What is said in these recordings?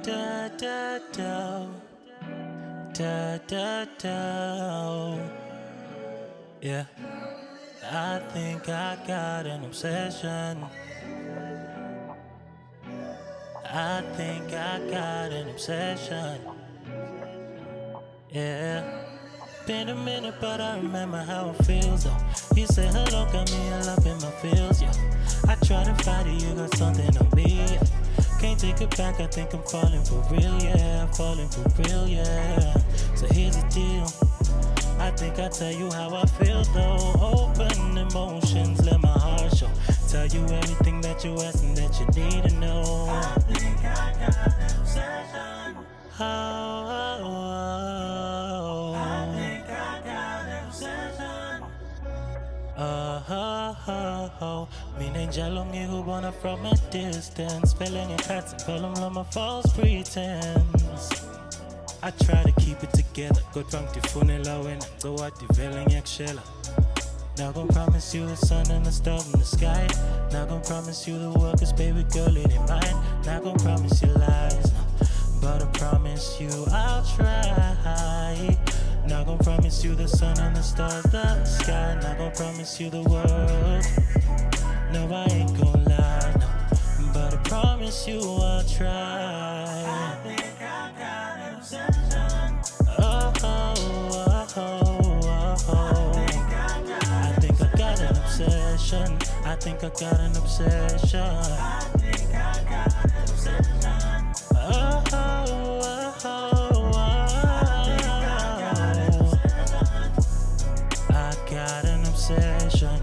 Da da da, da da da. Yeah, I think I got an obsession. I think I got an obsession. Yeah. Been a minute, but I remember how it feels though. You say hello, got me all up in my feels, yeah. I try to fight it, you got something on me, yeah. Can't take it back, I think I'm falling for real, yeah. Falling for real, yeah. So here's the deal, I think I tell you how I feel though. Open emotions, let my heart show. Tell you everything that you ask and that you need to know. I think I got an obsession. Oh, oh, oh. I think I got an obsession. Minenjalo ngikubona from a distance. Feeling it hurts and feeling like my false pretense. I try to keep it together. Go drunk to funeral when I go out the veiling yakshela. Not gon' promise you the sun and the stars in the sky. Not gon' promise you the world, cause baby girl it ain't mine. Not gon' promise you lies, no. But I promise you I'll try. Not gon' promise you the sun and the stars, the sky. Not gon' promise you the world. No, I ain't gon' lie, no. But I promise you I'll try. I think I got an obsession. Oh, oh, oh, oh, oh. I think I got an obsession. I think I got an obsession. I think I got an obsession. Oh, oh, oh, oh, oh. I got an obsession.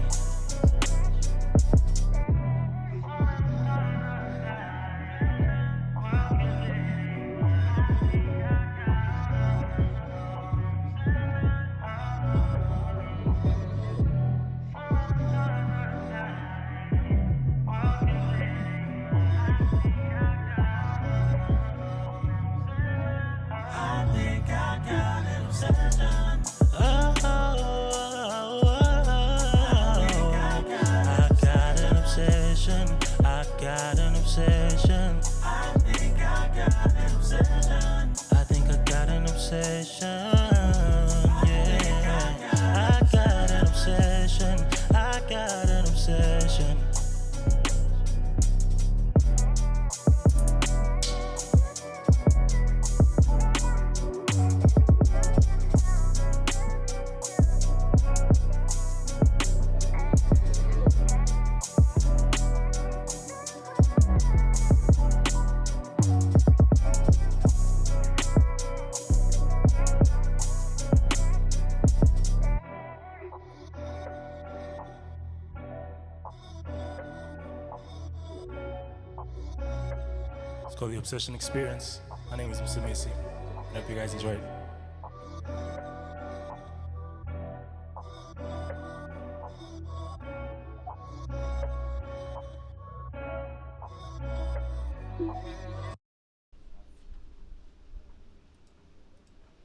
It's called The Obsession Experience. My name is Msimisi. I hope you guys enjoy it.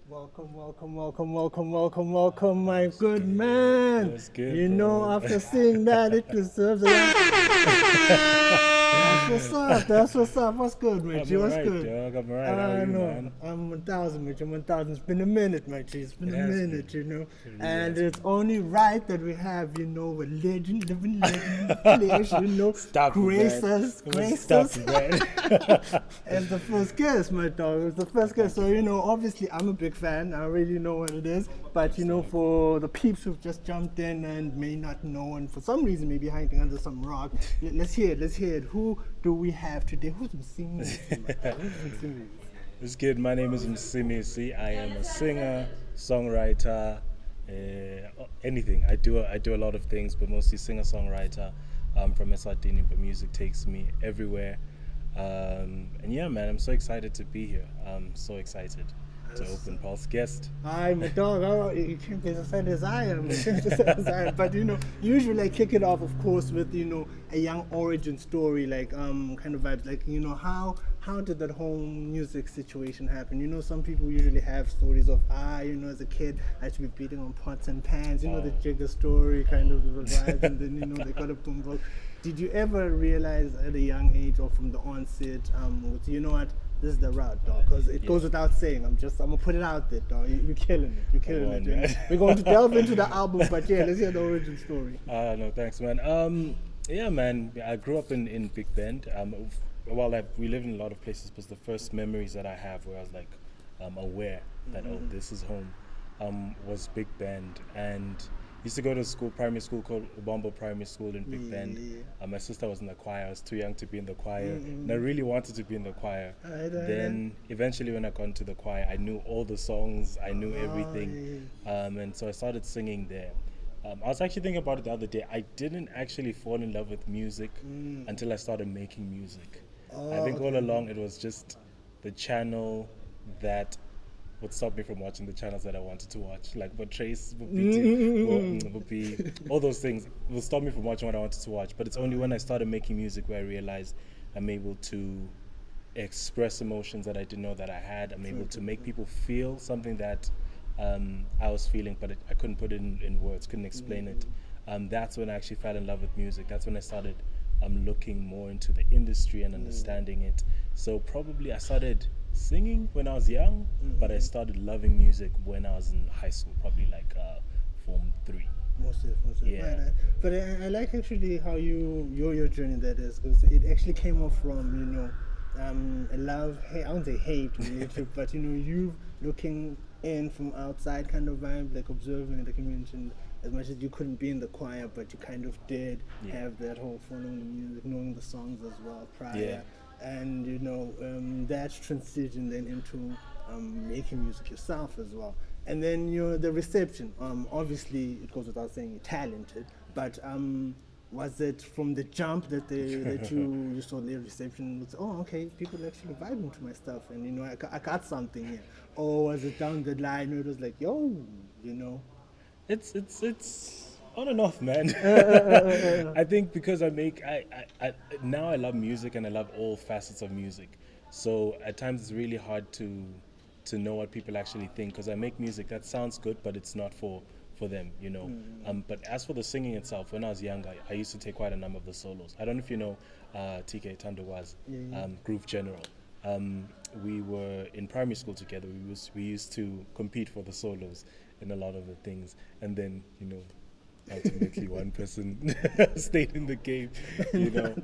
Welcome, my good man. That's good, you bro. know, after seeing that, it deserves a That's what's up. What's good, mate? What's good? Dog. I'm alright. How are you, man? I'm 1,000, mate. I'm 1,000. It's been a minute, mate. It's been a minute, you know. And it's only right that we have, you know, a living place, you know, grace us as the first guest, my dog. It was the first guest. So, you know, obviously I'm a big fan. I already know what it is. But, you know, for the peeps who've just jumped in and may not know, and for some reason may be hiding under some rock, let's hear it. Who do we have today? Who's Msimisi? It's good. My name is Msimisi. I am a singer, songwriter, anything. I do a lot of things, but mostly singer-songwriter. I'm from Eswatini, but music takes me everywhere. And yeah, man, I'm so excited to be here. I'm so excited to open Pulse Guest. Hi, my dog. You can't be as excited as I am. But, you know, usually I kick it off, of course, with, you know, a young origin story, like kind of vibes. Like, you know, how did that whole music situation happen? You know, some people usually have stories of, you know, as a kid, I used to be beating on pots and pans. You know, the Jigger story kind of vibes. And then, you know, they got a boombox. did you ever realize at a young age or from the onset, you know what, this is the route, dog? Because it goes without saying. I'm gonna put it out there, dog. You're killing it. You're killing Come it. on, You know? man. We're going to delve into the album, but yeah, let's hear the origin story. No, thanks, man. Yeah, man. I grew up in Big Bend. We lived in a lot of places, but the first memories that I have where I was like aware that this is home, was Big Bend, and used to go to school, primary school called Ubombo Primary School in Big Bend. My sister was in the choir. I was too young to be in the choir, and I really wanted to be in the choir. Then eventually, when I got into the choir, I knew all the songs. I knew everything, and so I started singing there. I was actually thinking about it the other day. I didn't actually fall in love with music until I started making music. I think all along it was just the channel that would stop me from watching the channels that I wanted to watch. Like what Trace would would be all those things would stop me from watching what I wanted to watch. But it's only when I started making music where I realized I'm able to express emotions that I didn't know that I had. I'm able to make people feel something that I was feeling, but I couldn't put it in words, couldn't explain it. That's when I actually fell in love with music. That's when I started looking more into the industry and understanding it. So probably I started singing when I was young, but I started loving music when I was in high school, probably like Form 3. Most of Yeah. right. But I like actually how your journey that is, because it actually came off from a love, I won't say hate relationship, but you looking in from outside kind of vibe, like observing, like you mentioned, as much as you couldn't be in the choir, but you kind of did have that whole following the music, knowing the songs as well prior. Yeah. And that transition then into making music yourself as well. And then the reception. Obviously, it goes without saying you're talented, but was it from the jump that you saw the reception? Was, oh, okay, people actually vibing to my stuff, and I got something here. Or was it down the line where it was like, yo, It's on and off, man. I think because I now I love music and I love all facets of music. So at times it's really hard to know what people actually think, because I make music that sounds good, but it's not for them. But as for the singing itself, when I was young, I used to take quite a number of the solos. I don't know if you know TK Tandawaz, Groove General. We were in primary school together. We used to compete for the solos in a lot of the things, and then ultimately one person stayed in the game. You know,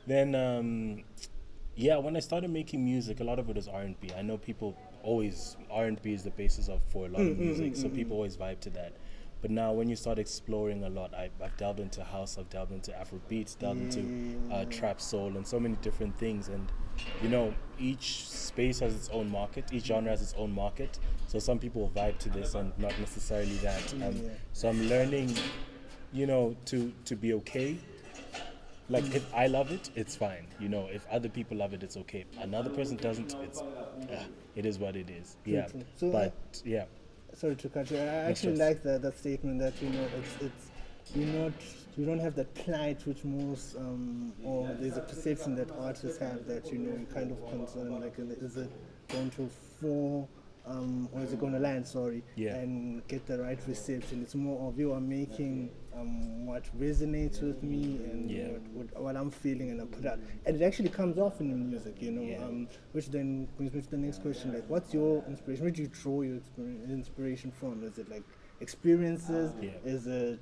then yeah, when I started making music, a lot of it is R&B. I know people always R&B is the basis for a lot of music, so people always vibe to that. But now, when you start exploring a lot, I've delved into house, I've delved into Afro beats, delved into trap soul, and so many different things. And each space has its own market, each genre has its own market. So some people vibe to this and not necessarily that. So I'm learning, to be okay. Like if I love it, it's fine. If other people love it, it's okay. Another person doesn't, it is what it is. Yeah. True. So, But yeah. sorry to cut you. I That's actually just like that statement that it's you don't have that plight which most or there's a perception that artists have that you kind of concerned, like is it going to fall or is it going to land, sorry, Yeah. and get the right reception. It's more of you are making what resonates with me and Yeah. what I'm feeling, and I put out, and it actually comes off in the music. Yeah. Which then brings me to the next question, like what's your inspiration? Where do you draw your inspiration from? Is it like experiences? Yeah. Is it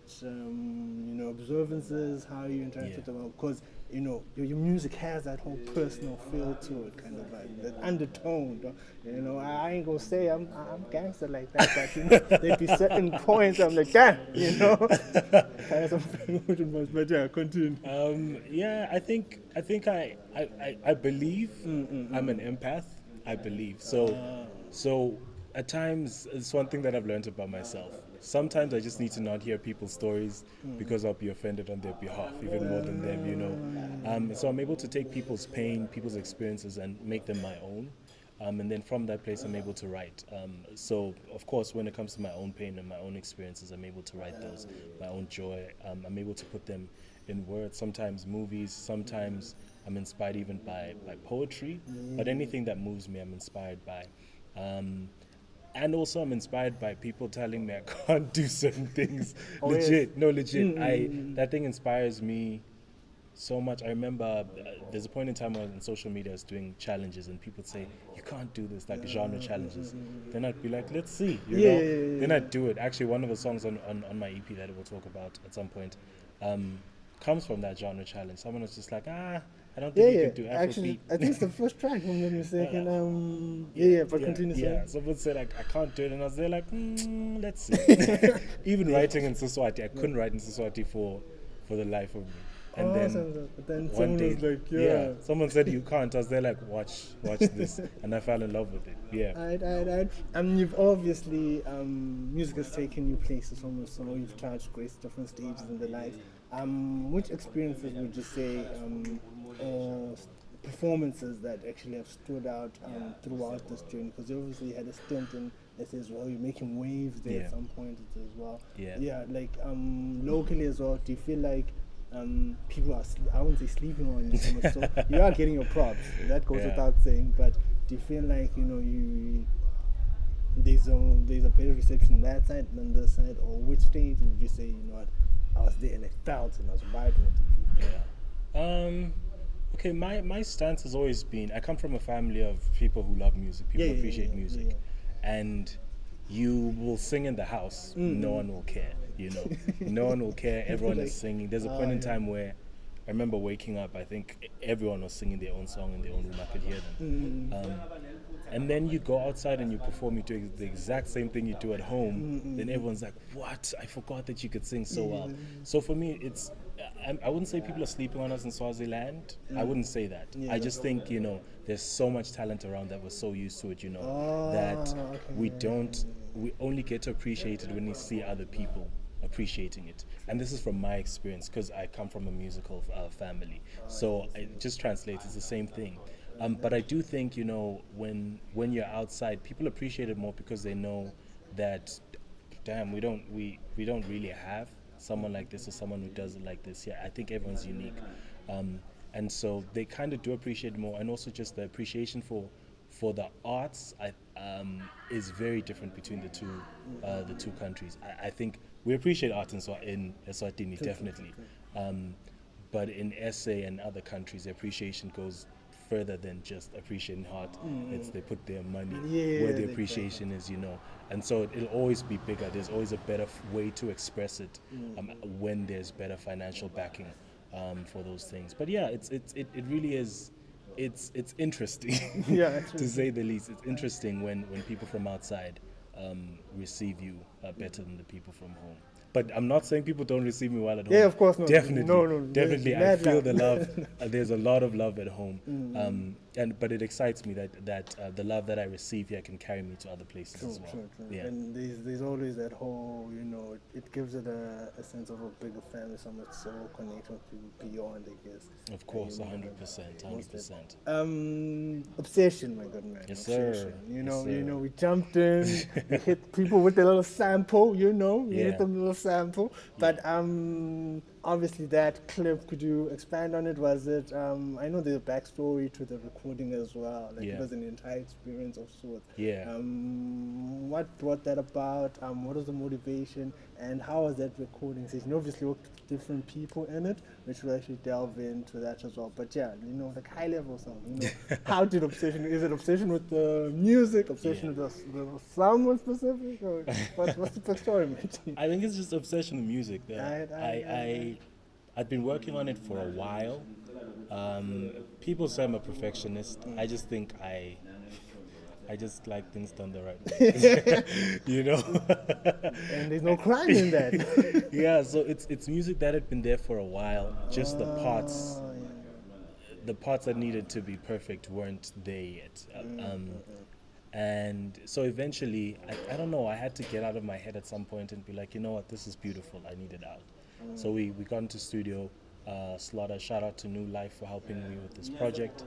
observances? How you interact with them? Because your music has that whole personal feel to it, kind of like that undertone. I ain't gonna say I'm gangster like that, but there'd be certain points I'm like, damn, but yeah, continue. Yeah, I think I believe I'm an empath. I believe so. At times, it's one thing that I've learned about myself. Sometimes I just need to not hear people's stories because I'll be offended on their behalf, even more than them. So I'm able to take people's pain, people's experiences, and make them my own. And then from that place, I'm able to write. So, of course, when it comes to my own pain and my own experiences, I'm able to write those, my own joy. I'm able to put them in words, sometimes movies, sometimes I'm inspired even by poetry. But anything that moves me, I'm inspired by. and also I'm inspired by people telling me I can't do certain things. Oh, yes. Legit, no, legit. That thing inspires me so much. I remember there's a point in time when on social media I was doing challenges and people would say you can't do this, like genre challenges. Then I'd be like, let's see, you know. Then I'd do it. Actually, one of the songs on my EP that we'll talk about at some point comes from that genre challenge. Someone was just like, I don't think you can do Afrobeat. Actually, I think it's the first track, if I'm not mistaken. But continue. Yeah, someone said like, I can't do it, and I was there like, let's see. Even writing in Siswati, I couldn't write in Siswati for the life of me. And then one someone day, was like, yeah. someone said you can't. I was there like, watch this, and I fell in love with it. Yeah. I mean, you've obviously music has taken you places almost, so you've touched great different stages in the life. Which experiences would you say, or performances that actually have stood out throughout this journey? Because you obviously had a stint in this as well. You're making waves there at some point as well. Yeah. Like locally as well. Do you feel like people are, I wouldn't say sleeping on you so much, so you are getting your props, that goes without saying, but do you feel like, you know, there's a better reception on that side than this side, or which stage would you say, you know what, I was there and I felt and I was vibing with the people? Okay, my stance has always been, I come from a family of people who love music, people appreciate music, and you will sing in the house, no one will care, you know. No one will care, everyone is singing. There's a point in time where I remember waking up, I think everyone was singing their own song in their own room, I could hear them. And then you go outside and you perform, you do the exact same thing you do at home, then everyone's like, what? I forgot that you could sing so well. So for me, it's, I wouldn't say people are sleeping on us in Swaziland. I wouldn't say that. I just think, you know, there's so much talent around that we're so used to it, you know, that we only get to appreciate it when we see other people appreciating it. And this is from my experience, because I come from a musical family. So it just translates, it's the same thing. But I do think, you know, when you're outside, people appreciate it more because they know that, damn, we don't really have someone like this or someone who does it like this. Yeah, I think everyone's unique, and so they kind of do appreciate it more. And also just the appreciation for the arts is very different between the two countries. I think we appreciate art in Eswatini, definitely, but in SA and other countries, the appreciation goes further than just appreciating art. It's they put their money where the appreciation is, you know, and so it'll always be bigger. There's always a better way to express it when there's better financial backing for those things. But yeah, it really is. It's interesting, to say the least. It's interesting when people from outside receive you better than the people from home. But I'm not saying people don't receive me well at home. Yeah, of course not. Definitely, no. Definitely, I feel the love. There's a lot of love at home, but it excites me that the love that I receive here can carry me to other places as well. True. Yeah. And there's always that whole, you know, it gives it a sense of a bigger family, so much so connected with people beyond, I guess. Of course, 100%. Obsession, my good man. Yes, obsession. sir. You know, Yes, sir. we jumped in, we hit people with a little sample, you know, we hit them with a little sample. But obviously that clip, could you expand on it? Was it, I know there's a backstory to the recording as well, like it was an entire experience of sorts. What brought that about? What was the motivation, and how was that recording session? You obviously worked with different people in it, which will actually delve into that as well. But yeah, you know, like high level stuff, you know, how did obsession, is it obsession with the music, obsession with someone specific, or what's the backstory, mate? I think it's just obsession with music. I've been working on it for a while. People say I'm a perfectionist. I just think I just like things done the right way. You know? And there's no crime in that. Yeah, so it's music that had been there for a while. Just the parts that needed to be perfect weren't there yet. And so eventually, I don't know, I had to get out of my head at some point and be like, you know what, this is beautiful, I need it out. So we got into studio, Slaughter, shout out to New Life for helping me with this project.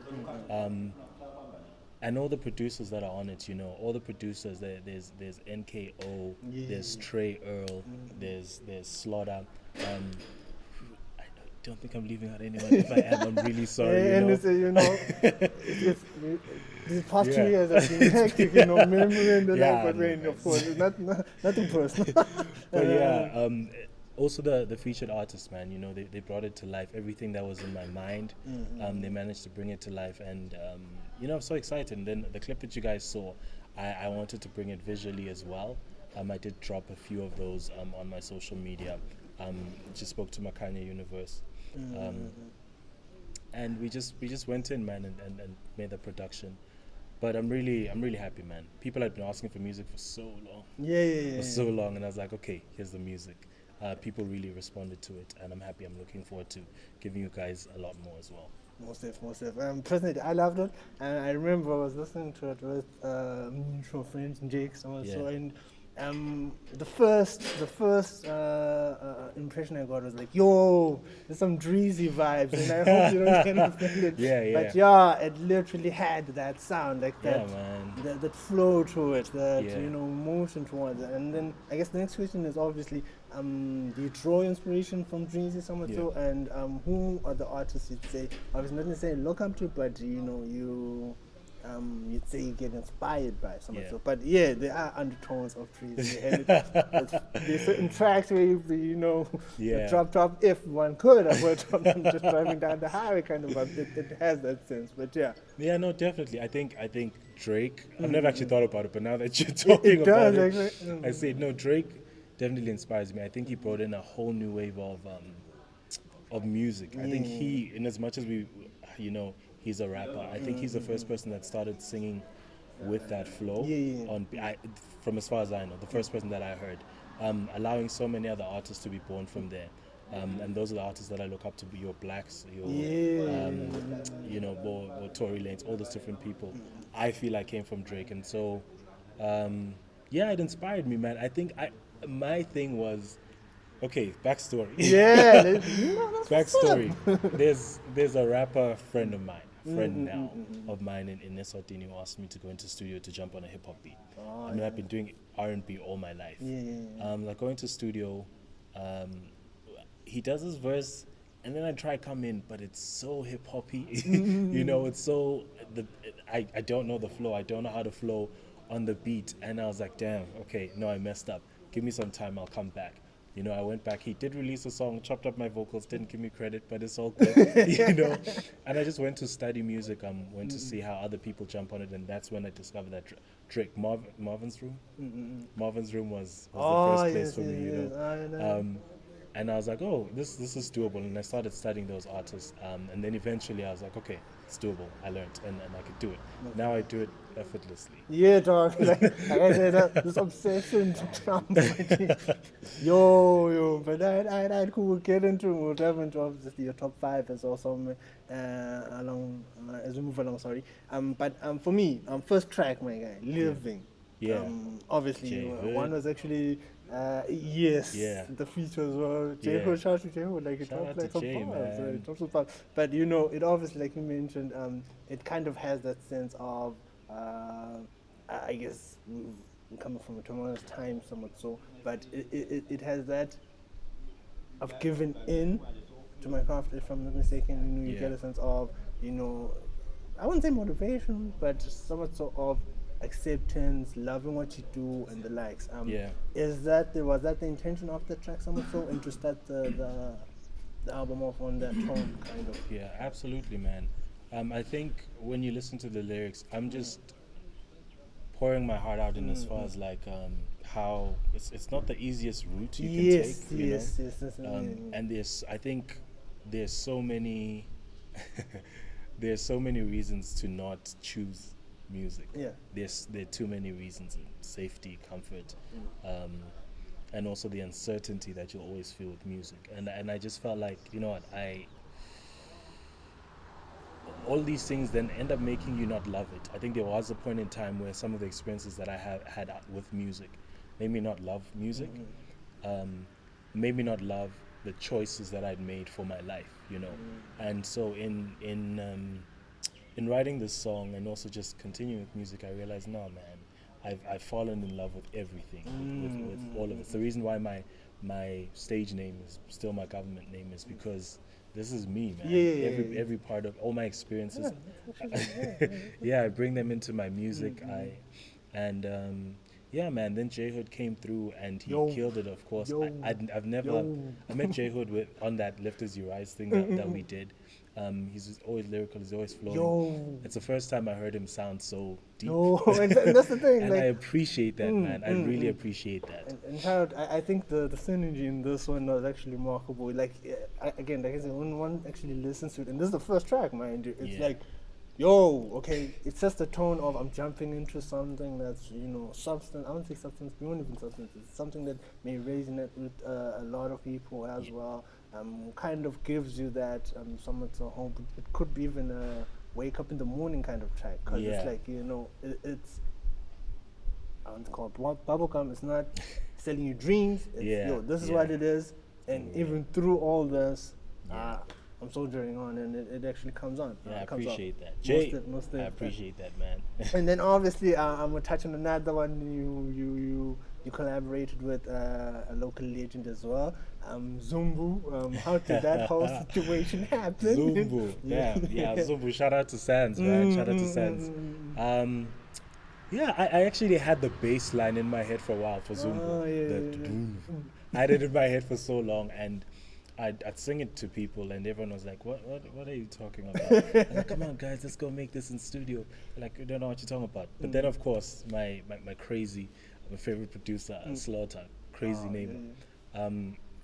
And all the producers that are on it, you know, all the producers, there's NKO, there's Trey Earl, there's Slaughter. don't think I'm leaving out anyone. If I am, I'm really sorry. Yeah, and it's, these past 2 years have been hectic, memory and the like, but no, of course, it's nothing personal. But yeah, also the featured artists, man, they brought it to life. Everything that was in my mind, they managed to bring it to life, and I'm so excited. And then the clip that you guys saw, I wanted to bring it visually as well. I did drop a few of those on my social media. Just spoke to Makanya Universe, and we just went in, man, and made the production. But I'm really happy, man. People had been asking for music for so long. Yeah. For so long, and I was like, okay, here's the music. People really responded to it, and I'm happy. I'm looking forward to giving you guys a lot more as well. Most safe. Personally, I loved it, and I remember I was listening to it with mutual friends, Jake, someone Yeah. so, and the first impression I got was like, yo, there's some Dreezy vibes, and I hope you don't get offended. Yeah. But yeah, it literally had that sound, like Yeah, that, man. that flow to it, that Yeah. motion towards it. And then I guess the next question is obviously, do you draw inspiration from Dreezy somewhat so? And who are the artists you'd say, obviously not necessarily look up to, but you'd say you get inspired by something. Yeah. So, but yeah, there are undertones of trees, and there's certain tracks where you Yeah. drop. If one could, I would drop them just driving down the highway, kind of. But it has that sense. But yeah, Yeah, no, definitely. I think Drake. I've never actually thought about it, but now that you're talking about it, actually. I say no. Drake definitely inspires me. I think he brought in a whole new wave of music. I think he, in as much as he's a rapper. I think he's the first person that started singing with that flow. From as far as I know, the first person that I heard, allowing so many other artists to be born from there. And those are the artists that I look up to, be your Blacks, your Tory Lanez, all those different people. I feel I came from Drake, and so it inspired me, man. I think my thing was, okay, backstory. Yeah, that's Backstory. There's a rapper friend of mine in Eswatini who asked me to go into studio to jump on a hip hop beat. I've been doing R&B all my life. Like going to studio, he does his verse, and then I try come in, but it's so hip hoppy. It's so I don't know the flow. I don't know how to flow on the beat, and I was like, damn, okay, no, I messed up. Give me some time, I'll come back. I went back. He did release a song, chopped up my vocals, didn't give me credit, but it's all good, And I just went to study music. Went to see how other people jump on it, and that's when I discovered that Drake, Marvin's Room. Marvin's Room was the first place for me, and I was like, oh, this is doable, and I started studying those artists, and then eventually I was like, okay, it's doable. I learned, and I could do it. Now I do it effortlessly. Yeah, dog. Like I said, this obsession to Trump. Yo. But I'd cool. Get into. We'll dive into obviously your top 5 as also along as we move along. Sorry. But for me, first track, my guy, Living. Yeah. Obviously, one was actually the feature as well. J-Ho, shout out to J-Ho, like it drops like some bars. But it obviously, like you mentioned, it kind of has that sense of I guess we're coming from a tumultuous time somewhat so, but it has that of giving in to my craft, if I'm not mistaken. You get a sense of, I wouldn't say motivation, but somewhat sort of acceptance, loving what you do, and the likes. Was that the intention of the track somewhat so, and to start the album off on that tone, kind of? Yeah, absolutely, man. I think when you listen to the lyrics, I'm just pouring my heart out in as far as like how it's not the easiest route you can take. Yes. And I think there's so many there's so many reasons to not choose music. There are too many reasons: safety, comfort, and also the uncertainty that you'll always feel with music. And I just felt like, all these things then end up making you not love it. I think there was a point in time where some of the experiences that I had with music made me not love music, made me not love the choices that I'd made for my life, And so in writing this song and also just continuing with music, I realized, no, man, I've fallen in love with everything, with all of it. The reason why my stage name is still my government name is because this is me, man. Yeah. Every part of all my experiences. Yeah, that's actually, Yeah, I bring them into my music. And yeah, man. Then J Hood came through and he Yo, killed it. Of course, yo, I've never yo. I met J Hood with on that Lift As You Rise thing that we did. He's just always lyrical. He's always flowing. Yo. It's the first time I heard him sound so deep. No, and that's the thing. And like, I appreciate that, man. I really appreciate that. and Harold, I think the synergy in this one was actually remarkable. Like, again, like I said, when one actually listens to it, and this is the first track, mind you, it's Yeah. like, yo, okay, it sets the tone of I'm jumping into something that's, substance. I won't say substance, beyond even substance. It's something that may resonate with a lot of people as well. Kind of gives you that somewhat to home. It could be even a wake up in the morning kind of track, because Yeah. it's like, it's called bubblegum. It's not selling you dreams. It's, Yeah, this is yeah. what it is. And even through all this, Yeah. I'm soldiering on, and it actually comes on. Yeah, I It comes appreciate up. that. Jay, Most I of- appreciate that, man. And then obviously, I'm gonna touch on another one. You collaborated with a local legend as well, Zumbu. How did that whole situation happen? Zumbu, yeah, Zumbu. Shout out to Sands, man. Shout out to Sands. Yeah, I actually had the bass line in my head for a while for Zumbu. Oh, yeah, The yeah. doo-doo. I had it in my head for so long, and I'd sing it to people, and everyone was like, "What are you talking about?" I was like, "Come on, guys, let's go make this in studio." Like, I don't know what you're talking about. But then, of course, my favorite producer, Slaughter, crazy name.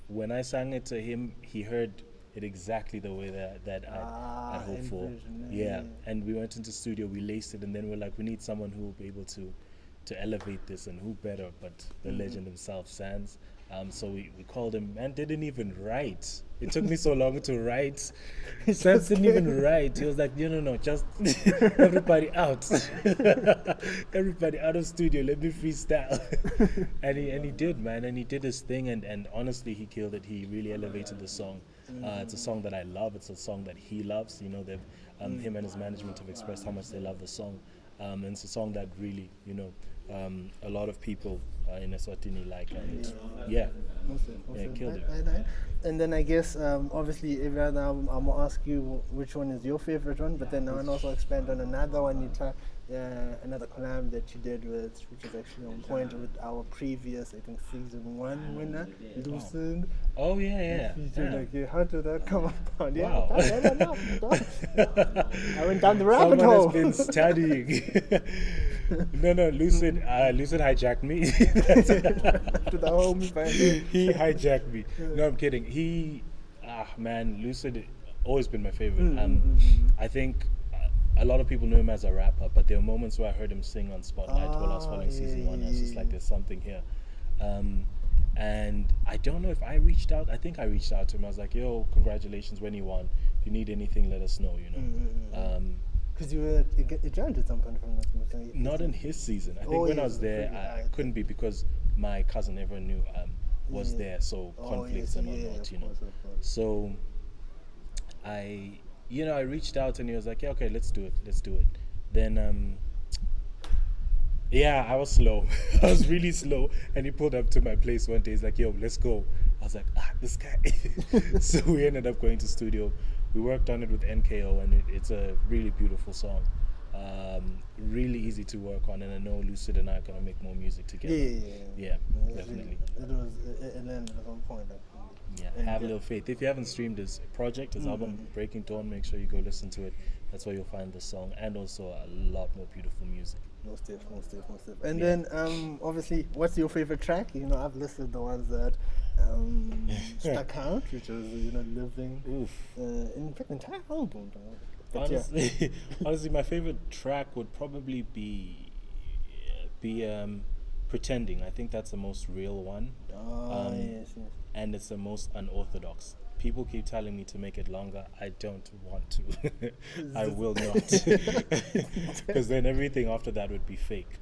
When I sang it to him, he heard it exactly the way that I'd hoped for. envisioned, Yeah, and we went into studio, we laced it, and then we're like, we need someone who will be able to elevate this, and who better but the legend himself, Sans. So we called him, and didn't even write. It took me so long to write. Sans didn't even write. He was like, no, just everybody out. Everybody out of studio, let me freestyle. and he did, man, and he did his thing, and honestly, he killed it. He really elevated the song. It's a song that I love. It's a song that he loves. They've him and his management have expressed how much they love the song. And it's a song that really, a lot of people in Eswatini like, and yeah, killed it. And then I guess obviously every other album I'm gonna ask you which one is your favorite one, but then I want to also expand on another one you another collab that you did with, which is actually on point with our previous, I think, season 1 winner, Lucid. Oh yeah. How did that come about? Yeah, Wow. I went down the rabbit Someone hole. has been studying. No, Lucid hijacked me. To the homie, man. He hijacked me. No, I'm kidding. Lucid always been my favorite. I think a lot of people know him as a rapper, but there were moments where I heard him sing on Spotlight while I was following season 1. I was just like, there's something here. And I don't know if I reached out. I think I reached out to him. I was like, yo, congratulations when you won. If you need anything, let us know, Because you were adjourned at some point from that. Not in his season. I think when I was there, I couldn't be, because my cousin, everyone knew, was there, so conflicts and whatnot, of course. So I reached out, and he was like, yeah, okay, let's do it. Then I was slow. I was really slow, and he pulled up to my place one day. He's like, yo, let's go. I was like, this guy. So we ended up going to studio. We worked on it with NKO, and it's a really beautiful song. Really easy to work on, and I know Lucid and I are gonna make more music together. Yeah, definitely. It landed at one point. Yeah, have a little faith. If you haven't streamed his project, his album Breaking Dawn, make sure you go listen to it. That's where you'll find the song, and also a lot more beautiful music. Most stiff. And then obviously, what's your favorite track? I've listed the ones that stuck out, which is living. In fact, the entire album. Honestly, my favorite track would probably be Pretending. I think that's the most real one. Yes. And it's the most unorthodox. People keep telling me to make it longer. I don't want to. I will not. Because then everything after that would be fake.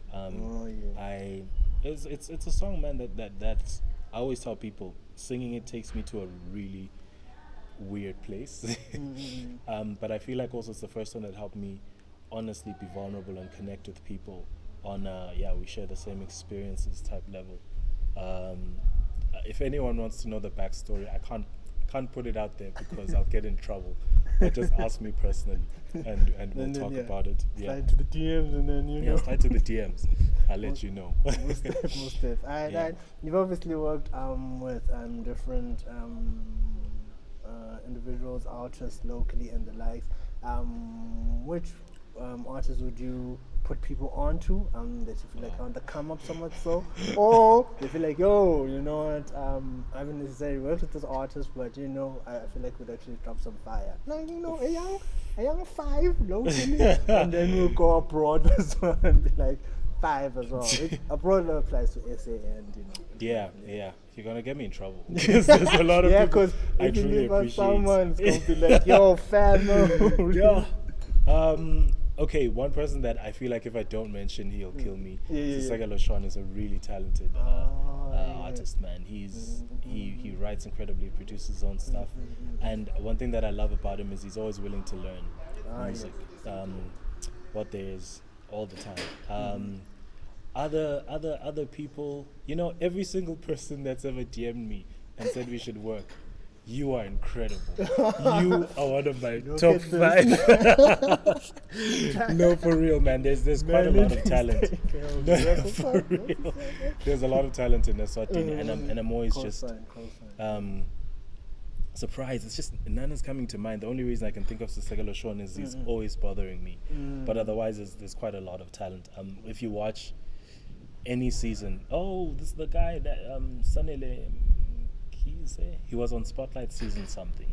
It's a song, man, that's I always tell people, singing it takes me to a really weird place. But I feel like also it's the first one that helped me honestly be vulnerable and connect with people on we share the same experiences type level. If anyone wants to know the backstory, I can't can't put it out there because I'll get in trouble. But just ask me personally, and we'll And then, talk yeah, about it. Yeah, slide to the DMs, and then yeah, slide to the DMs. I'll let you know. most stuff. Yeah. You've obviously worked with different individuals, artists locally and the likes. Which artists would you put people onto that you feel like on the come up so much so, or they feel like, yo, you know what, I haven't necessarily worked with this artist, but you know, I feel like we'd actually drop some fire, like, you know, a young five locally, and then we'll go abroad as well and be like five as well. Abroad applies to SA and, you know. Yeah. You're gonna get me in trouble. Because there's a lot of Yeah, people because I if you truly leave us appreciate. someone's gonna be like, yo, fan, no. Yeah. Okay, one person that I feel like if I don't mention, he'll kill me. Yeah. Siseka Loshon is a really talented Yeah. artist, man. He writes incredibly, produces his own stuff, and one thing that I love about him is he's always willing to learn music, what there is all the time. Other people, you know, every single person that's ever DM'd me and said we should work. You are incredible. You are one of my top 5. No, for real, man. There's quite a lot of talent. No, for real. There's a lot of talent in Eswatini, and I'm always just surprised. It's just none is coming to mind. The only reason I can think of Siseka Loshon is he's always bothering me. But otherwise, there's quite a lot of talent. If you watch any season, this is the guy that Sanele. He was on Spotlight season something.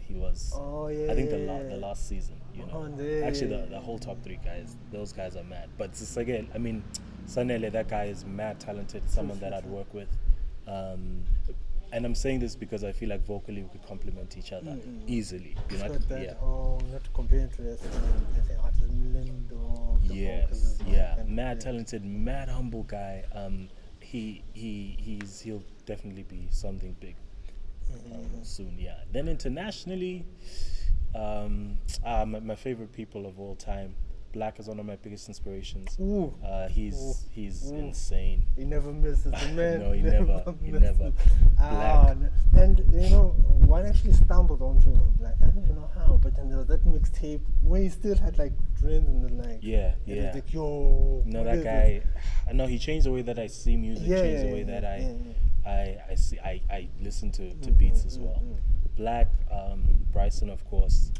He was. I think the last season. You know, actually the whole top 3 guys. Those guys are mad. But again, I mean, Sanele, that guy is mad talented. Someone that I'd work with. And I'm saying this because I feel like vocally we could complement each other easily. You know, not to compare to this artist Lindo. Yes, mad talented, mad humble guy. He'll definitely be something big soon. Yeah. Then internationally, my favorite people of all time. Black is one of my biggest inspirations. He's insane. He never misses, man. No, he never. Black. And you know, one actually stumbled onto him. Like, I don't even know how, but then there was that mixtape where he still had like dreads and the like. Yeah. It was like, yo. No, that guy. I know he changed the way that I see music. Changed the way that I listen to beats as well. Black, Bryson, of course.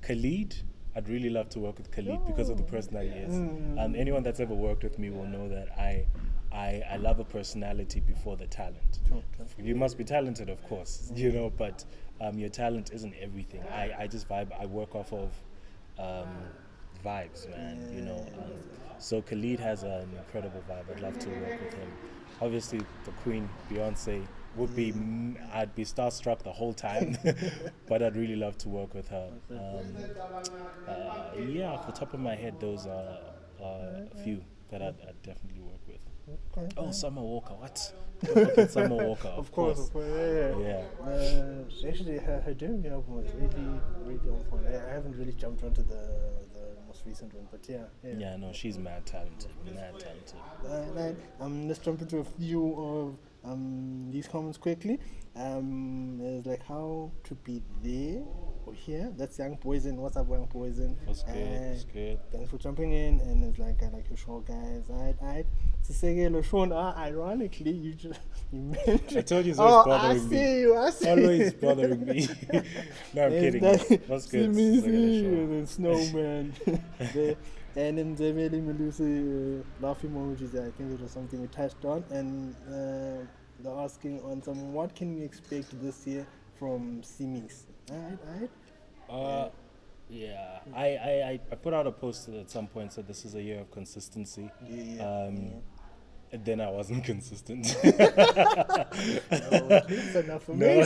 Khalid. I'd really love to work with Khalid because of the person that he is. Anyone that's ever worked with me will know that I love a personality before the talent. You must be talented, of course, you know, but your talent isn't everything. I just vibe. I work off of vibes, man, you know. So Khalid has an incredible vibe. I'd love to work with him. Obviously, the Queen, Beyonce, would be. I'd be starstruck the whole time, but I'd really love to work with her. Off the top of my head, those are a few that I'd definitely work with. Okay. Summer Walker, what? Don't forget Summer Walker, of course. Yeah. Actually, her debut album was really on point. I haven't really jumped onto the most recent one, but yeah. Yeah, no, she's mad talented. Let's jump into a few of these comments quickly. It's like how to be there or here. That's Young Poison. What's up, Young Poison? What's good? Thanks for jumping in. And it's like, I like your show, guys. Alright. Siseka Loshon, ironically, you mentioned. I told you it's always bothering I me. see you. Always bothering me. No, I'm kidding. What's good? Msimisi and then Snowman. And then Zemeli Melusi laughing emojis. I think it was something we touched on. And they're asking on what can we expect this year from Msimisi? Alright. Yeah, I put out a post at some point said this is a year of consistency. And then I wasn't consistent. It's enough for me.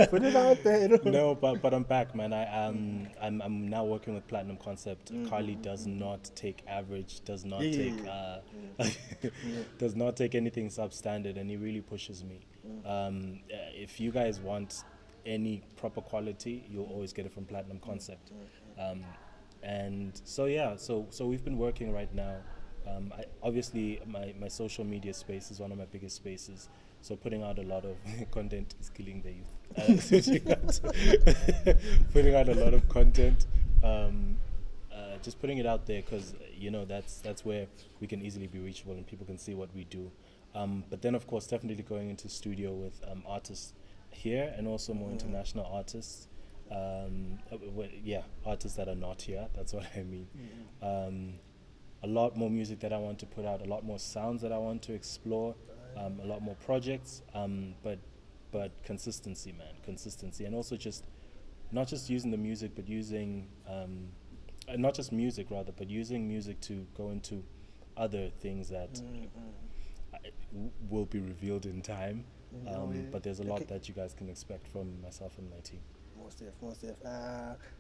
Put it out there. No, but I'm back, man. I'm now working with Platinum Concept. Carly does not take average, does not take anything substandard, and he really pushes me. If you guys want any proper quality, you'll always get it from Platinum Concept. And so we've been working right now. Obviously my social media space is one of my biggest spaces. So putting out a lot of content is killing the youth. Putting out a lot of content, just putting it out there because that's where we can easily be reachable and people can see what we do. But then of course definitely going into studio with artists here and also more international artists. Artists that are not here. That's what I mean. A lot more music that I want to put out, a lot more sounds that I want to explore, a lot more projects. But consistency, man, consistency, and also just not just using the music, but using not just music rather, but using music to go into other things that will be revealed in time. But there's a lot that you guys can expect from myself and my team. Most def.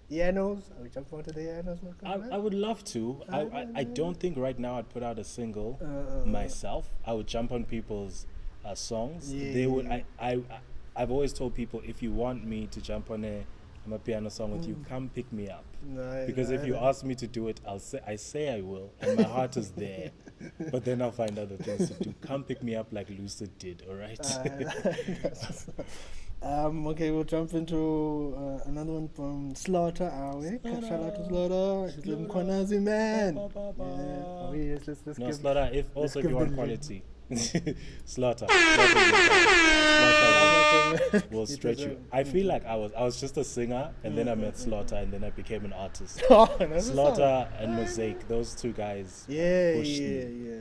Yanos, are we jumping onto the Yanos? I would love to. I don't think right now I'd put out a single myself. I would jump on people's songs. They would. I've always told people, if you want me to jump on a piano song with you, come pick me up. Because if you ask me to do it, I say I will, and my heart is there. But then I'll find other things to do. Come pick me up like Lucid did. All right. Okay, we'll jump into another one from Slaughter. Shout out to Slaughter. He's living Kwanazi, man. Oh yes, let's give Slaughter. If you want quality, Slaughter will stretch you. I feel like I was just a singer, and then I met Slaughter, and then I became an artist. Slaughter and Mosaic, those two guys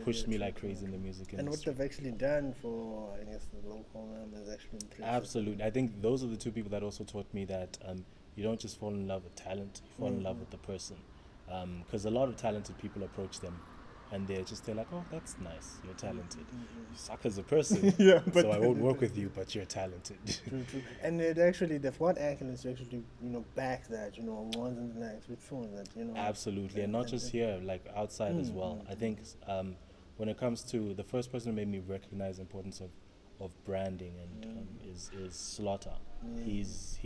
pushed me like crazy in the music industry. And what they've actually done for, I guess, the local is actually impressive. Absolutely. I think those are the two people that also taught me that you don't just fall in love with talent, you fall in love with the person. Because a lot of talented people approach them and they're like, oh, that's nice, you're talented. You suck as a person, so I won't work with you, but you're talented. True. And they've got accolades to actually, back that, ones and likes, which shows that, Absolutely, and not just here, like outside as well. I think when it comes to the first person who made me recognize the importance of branding and is Slaughter. He's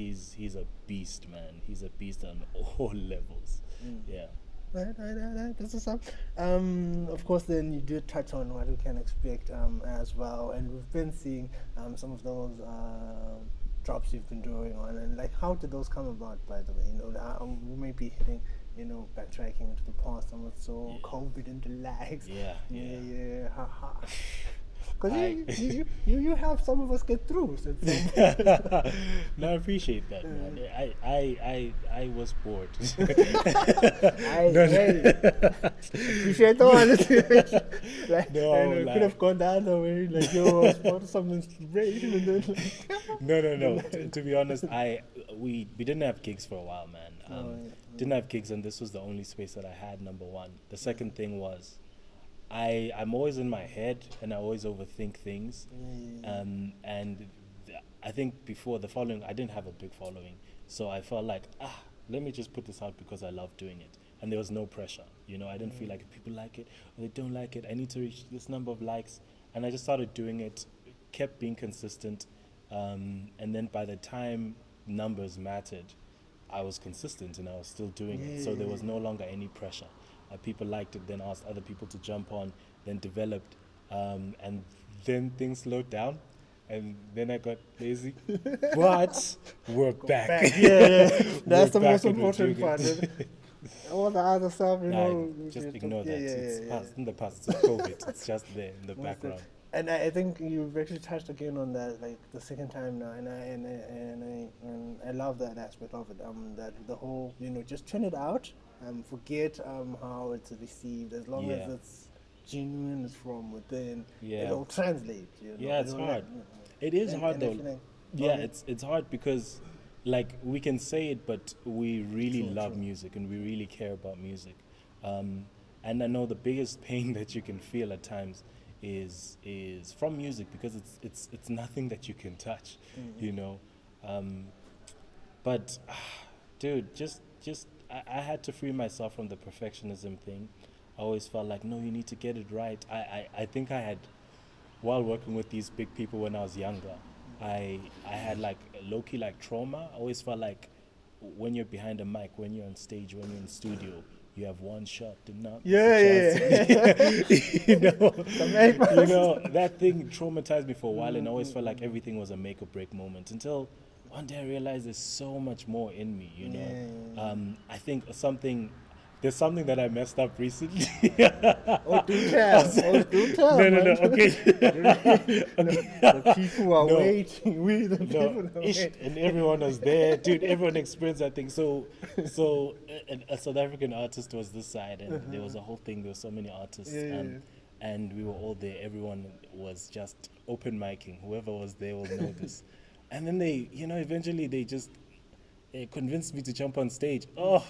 a beast, man. He's a beast on all levels. Yeah. Right. This is of course, then you did touch on what we can expect as well, and we've been seeing some of those drops you've been doing on, and like, how did those come about? By the way, we may be hitting, backtracking into the past, some of COVID and the lags. Yeah. Because you help some of us get through. No, I appreciate that, man. I was bored. Appreciate the honesty. Could have gone the other way, like, I was about something great. No. To be honest, we didn't have gigs for a while, man. Didn't have gigs, and this was the only space that I had. Number one. The second thing was, I'm always in my head and I always overthink things. And I think before the following, I didn't have a big following. So I felt like, let me just put this out because I love doing it. And there was no pressure. I didn't feel like if people like it or they don't like it, I need to reach this number of likes. And I just started doing it, kept being consistent. And then by the time numbers mattered, I was consistent and I was still doing it. So there was no longer any pressure. People liked it, then asked other people to jump on, then developed, and then things slowed down, and then I got lazy. But we're back. That's the most important part. All the other stuff, just ignore that. It's past. In the past, it's COVID. It's just there in the background. And I think you've actually touched again on that, like the second time now, and I love that aspect of it. That the whole, just turn it out. Forget how it's received. As long as it's genuine, it's from within. It'll translate. It's hard. It is hard though. It's hard because, like, we can say it, but we really love music and we really care about music. And I know the biggest pain that you can feel at times is from music, because it's nothing that you can touch, but dude, just I had to free myself from the perfectionism thing. I always felt like, no, you need to get it right. I think I had, while working with these big people when I was younger, I had like low-key like trauma. I always felt like when you're behind a mic, when you're on stage, when you're in studio, you have one shot to knock. Yeah. you know, Make you know, that thing traumatized me for a while, and I always felt like everything was a make or break moment until one day I realized there's so much more in me. You know, I think there's something that I messed up recently. Oh, do tell. Oh, do tell. No, man. okay. The people are No. waiting. We, the people No, are ish, waiting. and everyone was there, dude. Everyone experienced that thing. So, a South African artist was this side, and there was a whole thing. There were so many artists, Yeah. and we were all there. Everyone was just open micing. Whoever was there will know this. And then they, eventually they just convinced me to jump on stage. Oh,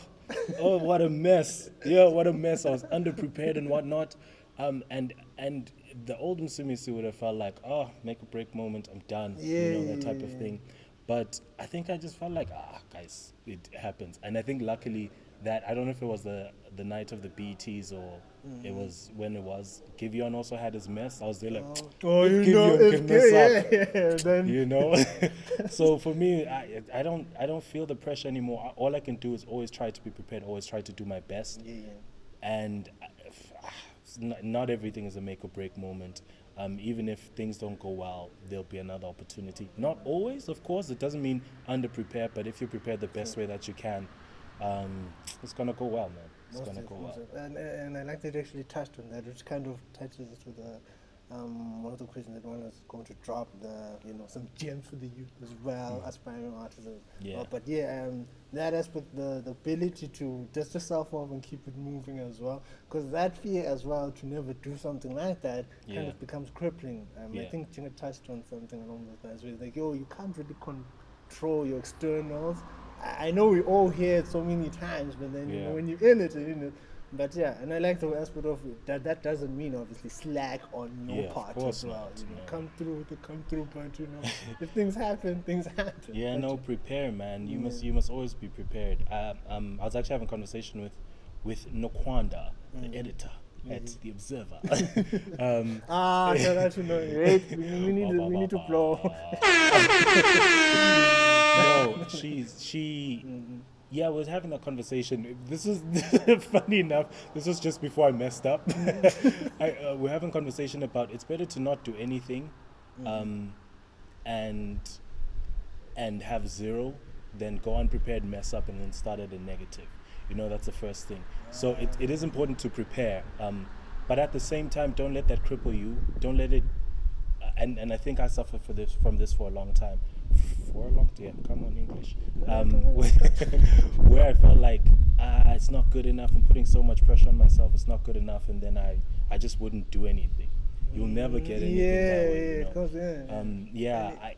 what a mess! Yeah, what a mess! I was underprepared and whatnot. And the old Msimisi would have felt like, oh, make a break moment. I'm done. That type of thing. But I think I just felt like, guys, it happens. And I think luckily that I don't know if it was the night of the BETs or it was when it was. Giveon also had his mess. I was there like, Oh, if you know, Giveon if can mess up, then So for me, I don't feel the pressure anymore. All I can do is always try to be prepared, always try to do my best. And not everything is a make or break moment. Even if things don't go well, there'll be another opportunity. Not always, of course. It doesn't mean underprepared, but if you prepare the best way that you can, it's gonna go well, man. It's gonna go well. And I like that you actually touched on that, which kind of touches to the one of the questions that one was going to drop, some gems for the youth as well, aspiring artists. Yeah. But that aspect, the ability to dust yourself off and keep it moving as well, because that fear as well to never do something like that kind of becomes crippling. I think Chinga touched on something along those lines where it's like, you can't really control your externals. I know we all hear it so many times, but then when you're in it, but and I like the aspect of it, that doesn't mean obviously slack on your part as well. Come through, but if things happen, things happen. Yeah, but prepare, man. You must always be prepared. I was actually having a conversation with Nokwanda, the editor at The Observer. shout out to we need to blow. No, she. Yeah, I was having that conversation. This is funny enough. This was just before I messed up. We're having a conversation about it's better to not do anything, and have zero, than go unprepared, mess up, and then start at a negative. That's the first thing. So it is important to prepare, but at the same time, don't let that cripple you. Don't let it. And I think I suffered from this for a long time. Come on, English. Where I felt like it's not good enough. I'm putting so much pressure on myself. It's not good enough, and then I just wouldn't do anything. You'll never get anything that way.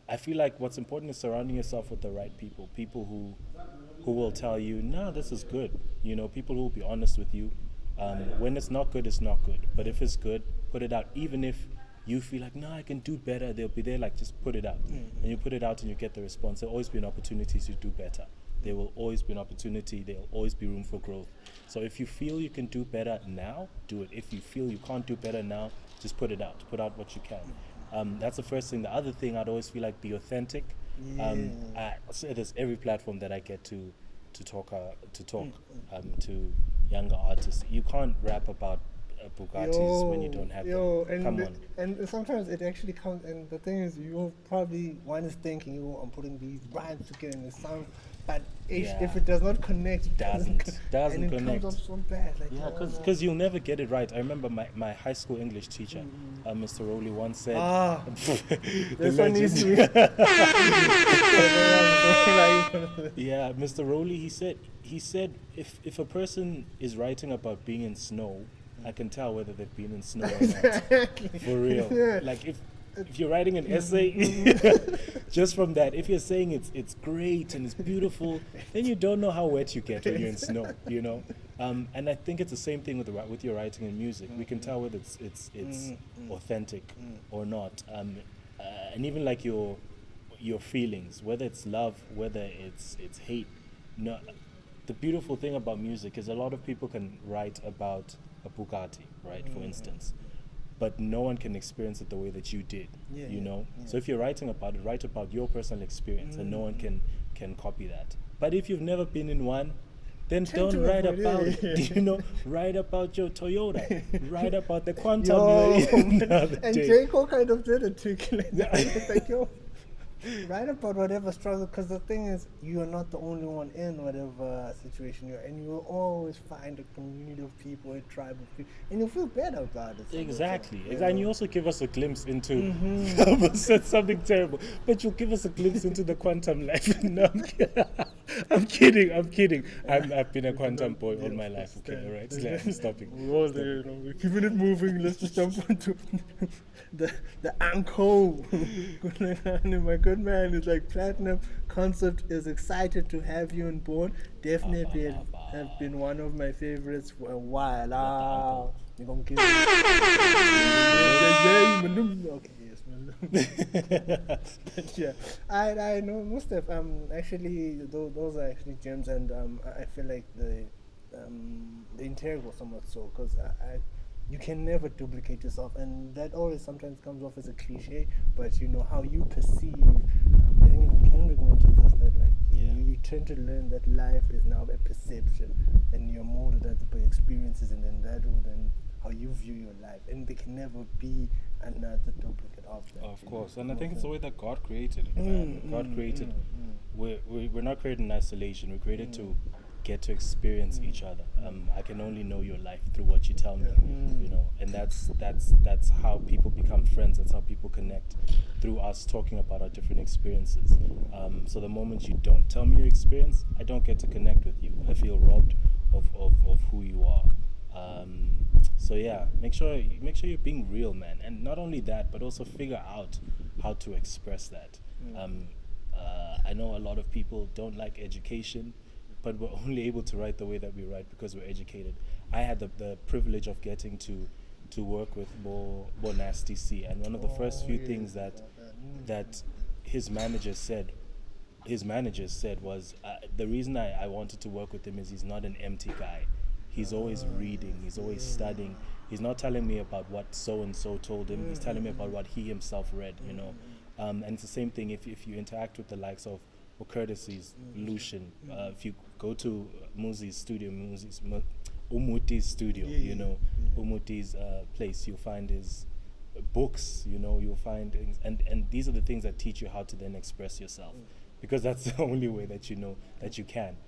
I feel like what's important is surrounding yourself with the right people. People who will tell you, no, this is good. People who will be honest with you. When it's not good, it's not good. But if it's good, put it out. Even if you feel like, no, I can do better, they'll be there like, just put it out. And you put it out and you get the response. There'll always be an opportunity to do better. There will always be an opportunity. There will always be room for growth. So if you feel you can do better now, do it. If you feel you can't do better now, just put it out. Put out what you can. That's the first thing. The other thing, I'd always feel like, be authentic. I say there's every platform that I get to talk to younger artists. You can't rap about Bugattis when you don't have them. Come on. And sometimes it actually comes, and the thing is, one is thinking, I'm putting these rhymes together in the sound, but if it does not connect, it doesn't connect. Comes off so bad. Because you'll never get it right. I remember my high school English teacher, Mr. Rowley, once said, this one needs to be. Yeah, Mr. Rowley, he said if a person is writing about being in snow, I can tell whether they've been in snow or not. For real. Yeah. Like if you're writing an essay, just from that, if you're saying it's great and it's beautiful, then you don't know how wet you get when you're in snow, And I think it's the same thing with your writing and music. We can tell whether it's authentic or not. And even like your feelings, whether it's love, whether it's hate. The beautiful thing about music is a lot of people can write about a Bugatti, right, for instance, but no one can experience it the way that you did, So if you're writing about it, write about your personal experience, and no one can copy that. But if you've never been in one, then Tend don't to write avoid about it, it. yeah. You know, write about your Toyota, write about the quantum Yo, you're in the other and day. J. Cole kind of did it too. It's like, yo, write about whatever struggle, because the thing is, you are not the only one in whatever situation you're in. You will always find a community of people, a tribe of people, and you'll feel better about it. Exactly. You And you know? also give us a glimpse into. Mm-hmm. I almost said something terrible, but you'll give us a glimpse into the quantum life. No, I'm kidding. I'm kidding. I've been a quantum boy all my life. Okay, all right. I'm stopping. We're all there, you know, we're keeping it moving. Let's just jump into the anchor. My good man is like Platinum Concept is excited to have you on board. Definitely have been one of my favorites for a while. You're gonna give me. Okay, yes, but yeah, I know most of actually those are actually gems, and I feel like the integral somewhat so, because you can never duplicate yourself, and that always sometimes comes off as a cliche, but you know how you perceive. I think even Kendrick mentions this, that like you tend to learn that life is now a perception, and you're molded by experiences, and then that will then how you view your life, and there can never be another duplicate of that. Of course, and I think it's the way that God created it. Man. God created. We're not created in isolation. We're created to get to experience each other. I can only know your life through what you tell me. You know, and that's how people become friends. That's how people connect, through us talking about our different experiences. So the moment you don't tell me your experience, I don't get to connect with you. I feel robbed of who you are. So yeah, make sure you're being real, man, and not only that, but also figure out how to express that. I know a lot of people don't like education, but we're only able to write the way that we write because we're educated. I had the privilege of getting to work with Bo Nasty C, and one of the first few things that his managers said was the reason I wanted to work with him is he's not an empty guy. He's always reading. He's always studying. He's not telling me about what so and so told him. He's telling me about what he himself read. You know, and it's the same thing if you interact with the likes of Courtesies, Lucian. If you go to Umuti's studio, you know, Umuti's place, you'll find his books. You know, you'll find things, and these are the things that teach you how to then express yourself, because that's the only way that you know that you can't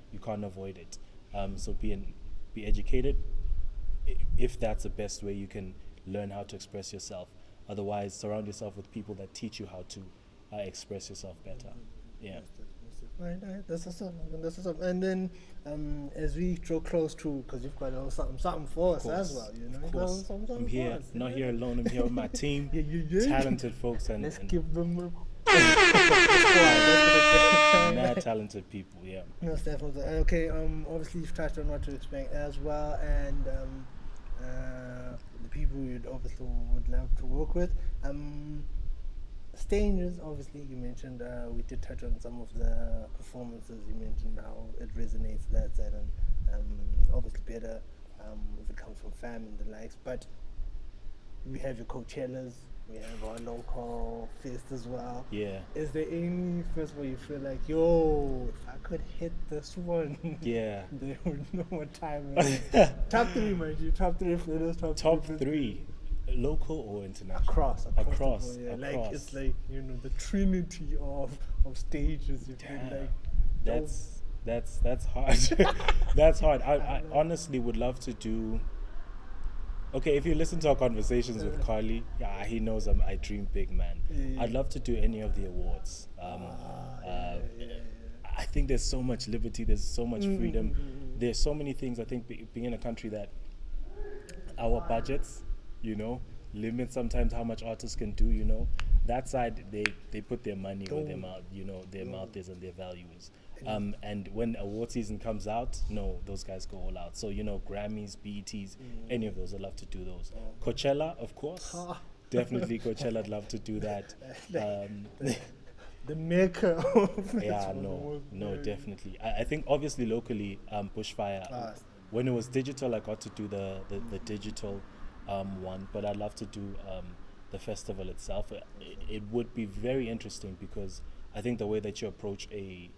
avoid it. So be educated, if that's the best way you can learn how to express yourself. Otherwise, surround yourself with people that teach you how to express yourself better. Yeah. Right, that's what's up. And then as we draw close to, because you've got a little something for us as well, you know. Of course. Something I'm here, not here alone. I'm here with my team, talented folks, and Let's give them a mad talented people. Yeah. No, definitely. Okay. Obviously, you've touched on what to expect as well, and the people you'd obviously would love to work with. Stages, obviously, you mentioned. We did touch on some of the performances. You mentioned how it resonates that side, and obviously better if it comes from fam and the likes. But we have your Coachellas. We have our local fest as well. Yeah. Is there any fest where you feel like, yo, if I could hit this one, Yeah. they would know what time it is? Top three, mind you. Top three flitters. Top three, local or international? Across the board, yeah. Across. Like it's like, you know, the trinity of stages. You feel like that's hard. That's hard. I honestly would love to do. Okay, if you listen to our conversations with Carly, yeah, he knows I dream big, man. Yeah. I'd love to do any of the awards. I think there's so much liberty, there's so much freedom, there's so many things. I think being in a country that our budgets, you know, limit sometimes how much artists can do, you know. That side, they put their money where their mouth, you know, their mouth is and their value is. And when award season comes out, no, those guys go all out. So, you know, Grammys, BETs, any of those, I'd love to do those. Coachella, of course. Definitely Coachella, I'd love to do that. The maker of yeah, no, definitely. I think obviously locally, Bushfire. When it was digital, I got to do the digital one, but I'd love to do the festival itself. It would be very interesting because I think the way that you approach a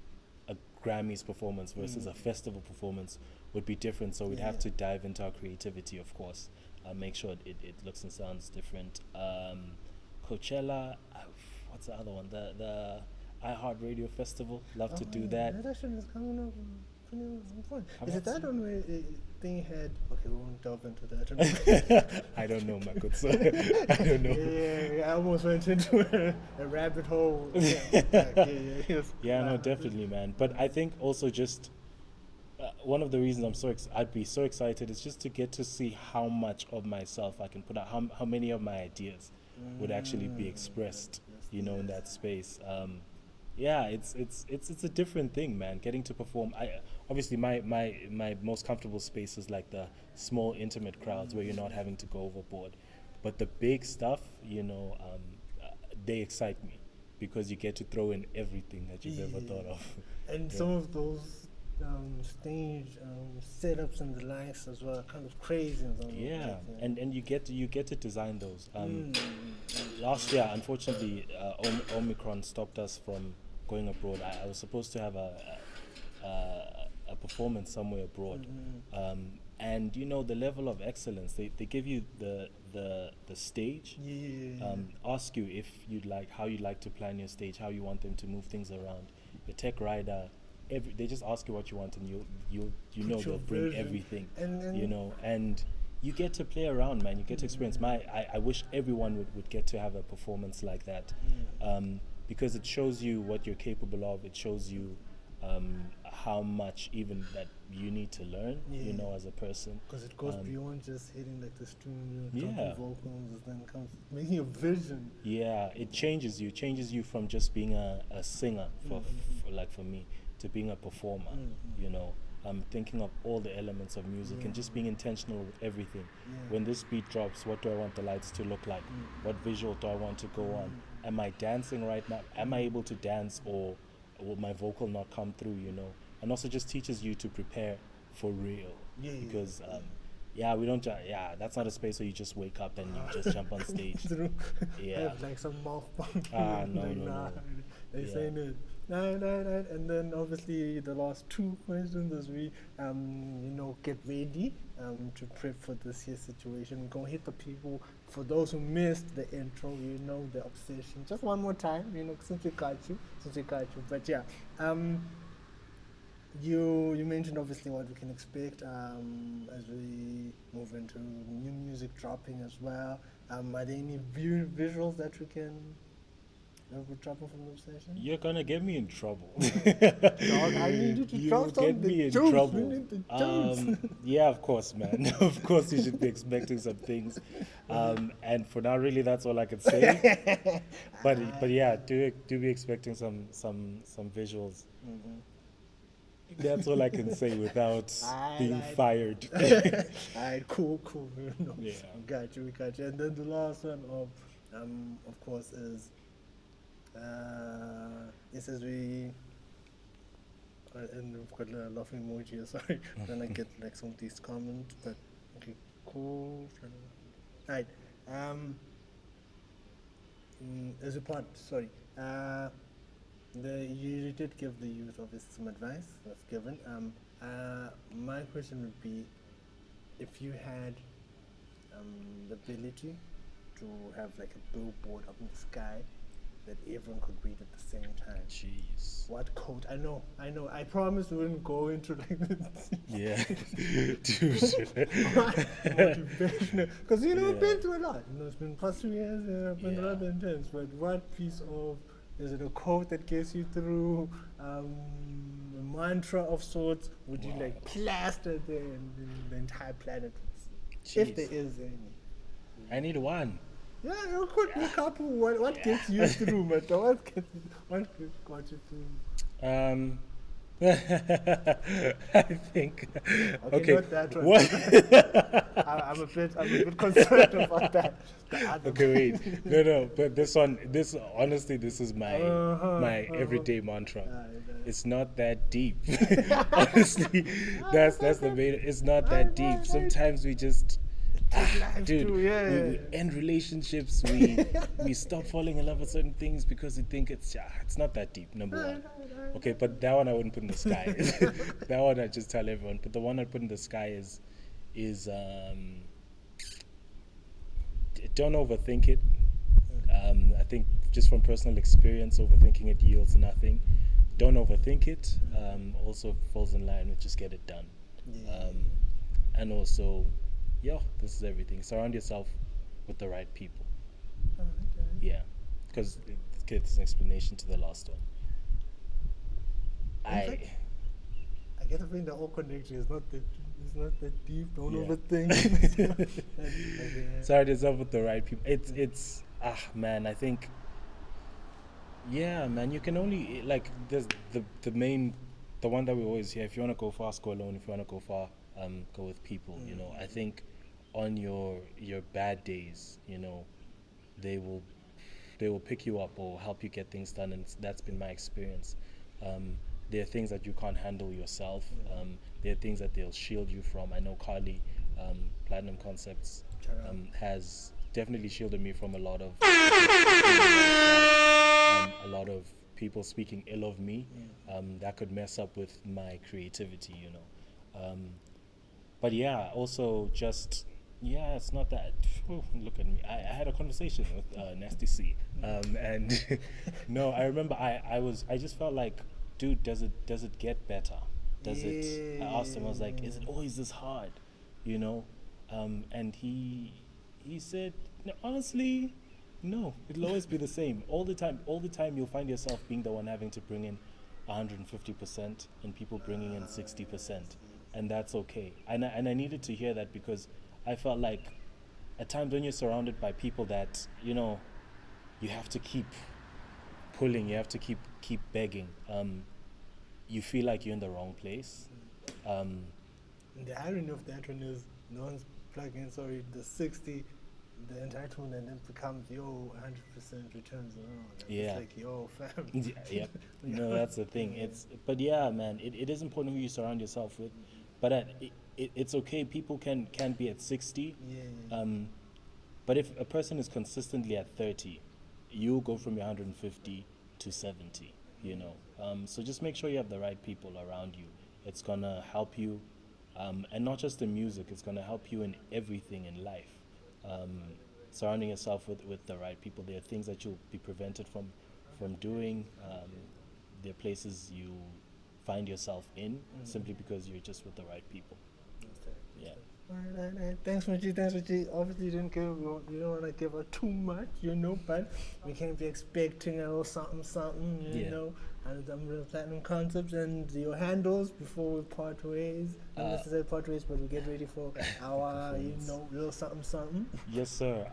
Grammys performance versus a festival performance would be different. So we'd have to dive into our creativity, of course, make sure it looks and sounds different. Coachella, what's the other one? The iHeartRadio Festival. Love to do that. That actually is coming up. Fun. Is it that Coming one where thing had? Okay, we won't delve into that. I don't know, my good sir. I don't know. Yeah, I almost went into a rabbit hole. Yeah, no, definitely, man. But I think also just one of the reasons I'd be so excited is just to get to see how much of myself I can put out, how many of my ideas would actually be expressed, in that space. Yeah, it's a different thing, man. Getting to perform. Obviously my most comfortable space is like the small intimate crowds where you're not having to go overboard. But the big stuff, they excite me because you get to throw in everything that you've ever thought of. And some of those stage setups and the likes as well are kind of crazy. And you get to design those. Last year, unfortunately, Omicron stopped us from going abroad. I was supposed to have a performance somewhere abroad, and the level of excellence they give you the stage, ask you if how you'd like to plan your stage, how you want them to move things around, the tech rider. They just ask you what you want, and they'll bring everything, and you get to play around, man. You get to experience. I wish everyone would get to have a performance like that, because it shows you what you're capable of. It shows you how much even that you need to learn, as a person. Because it goes beyond just hitting like the string, jumping vocals, then comes making a vision. Yeah, it changes you from just being a singer for me, to being a performer, thinking of all the elements of music and just being intentional with everything. When this beat drops, what do I want the lights to look like? What visual do I want to go on? Am I dancing right now? Am I able to dance, or will my vocal not come through, And also just teaches you to prepare for real. Because we don't that's not a space where you just wake up and you just jump on stage. Have like some mouth pump. No. They saying it. Right. And then obviously the last two questions as we get ready to prep for this here situation. We're gonna hit the people, for those who missed the intro, the obsession. Just one more time, since we got you. But yeah. You mentioned obviously what we can expect as we move into new music dropping as well. Are there any visuals that we can dropping from the obsession? You're gonna get me in trouble. Dog, I need you to drop some get me in jokes. trouble. We need the jokes. Yeah, of course, man. Of course, you should be expecting some things. And for now, really, that's all I can say. But yeah, do be expecting some visuals. That's all I can say without being fired. Alright, cool. Yeah. We got you. And then the last one of course is it says we and we've got a laughing emoji here, sorry. Then I get like some of these comments, but okay, cool. Alright. As a part, sorry. You did give the youth obviously some advice that's given. My question would be, if you had the ability to have like a billboard up in the sky that everyone could read at the same time. Jeez. What quote? I know. I promise we wouldn't go into like this. Yeah. Dude. Motivational. Because we've been through a lot. It's been past 2 years, been rather intense. But what piece of, is it a quote that gets you through, a mantra of sorts, would you like plaster there and the entire planet? If there is any. I need one. Yeah, you could be a couple. What gets you through, Mata? What got you through? I think. Okay. Not that one. I'm a bit concerned about that. Okay, wait. No. But this honestly, this is my everyday mantra. It's not that deep. Honestly, that's the main. It's not that deep. Sometimes we just. Dude, we end relationships. We stop falling in love with certain things because we think it's not that deep. Number one, Okay, but that one I wouldn't put in the sky. That one I just tell everyone. But the one I put in the sky is don't overthink it. I think just from personal experience, overthinking it yields nothing. Don't overthink it. Also falls in line with just get it done. And also, this is everything. Surround yourself with the right people. Yeah, because it's an explanation to the last one. I get the feeling the whole connection is not that deep. Don't Yeah. overthink. Surround yourself with the right people. It's man, I think. Yeah, man, you can only like there's the main, the one that we always hear. If you want to go fast, go alone. If you want to go far, go with people. You know, I think on your bad days, you know, they will pick you up or help you get things done, and that's been my experience. There are things that you can't handle yourself. There are things that they'll shield you from. I know Carly, Platinum Concepts, has definitely shielded me from a lot of a lot of people speaking ill of me. That could mess up with my creativity, you know. But yeah, also just it's not that. Look at me. I had a conversation with Nasty C, and no, I remember I just felt like, dude, does it get better? Does it? I asked him. I was like, is it always this hard? You know, and he said, no, honestly, no, it'll always be the same. All the time you'll find yourself being the one having to bring in 150% and people bringing in 60%, and that's okay. And I needed to hear that, because I felt like at times when you're surrounded by people that, you know, you have to keep pulling, you have to keep begging, you feel like you're in the wrong place. The irony of that one is no one's plugging, the 60, the entitlement, and then becomes 100% returns around. Yeah. It's like, fam. Yeah. No, that's the thing. But yeah, man, it is important who you surround yourself with. But it's okay. People can be at 60. Yeah. But if a person is consistently at 30, you go from your 150 to 70. You know. So just make sure you have the right people around you. It's gonna help you, and not just in music. It's gonna help you in everything in life. Surrounding yourself with the right people. There are things that you'll be prevented from doing. There are places you find yourself in simply because you're just with the right people. Yeah. Right. Thanks, Machi. Obviously, you don't want to give her too much, but we can't be expecting a little something, you know. And I'm real Platinum Concepts and your handles before we part ways. Not necessarily part ways, but we get ready for our, little something. Yes, sir.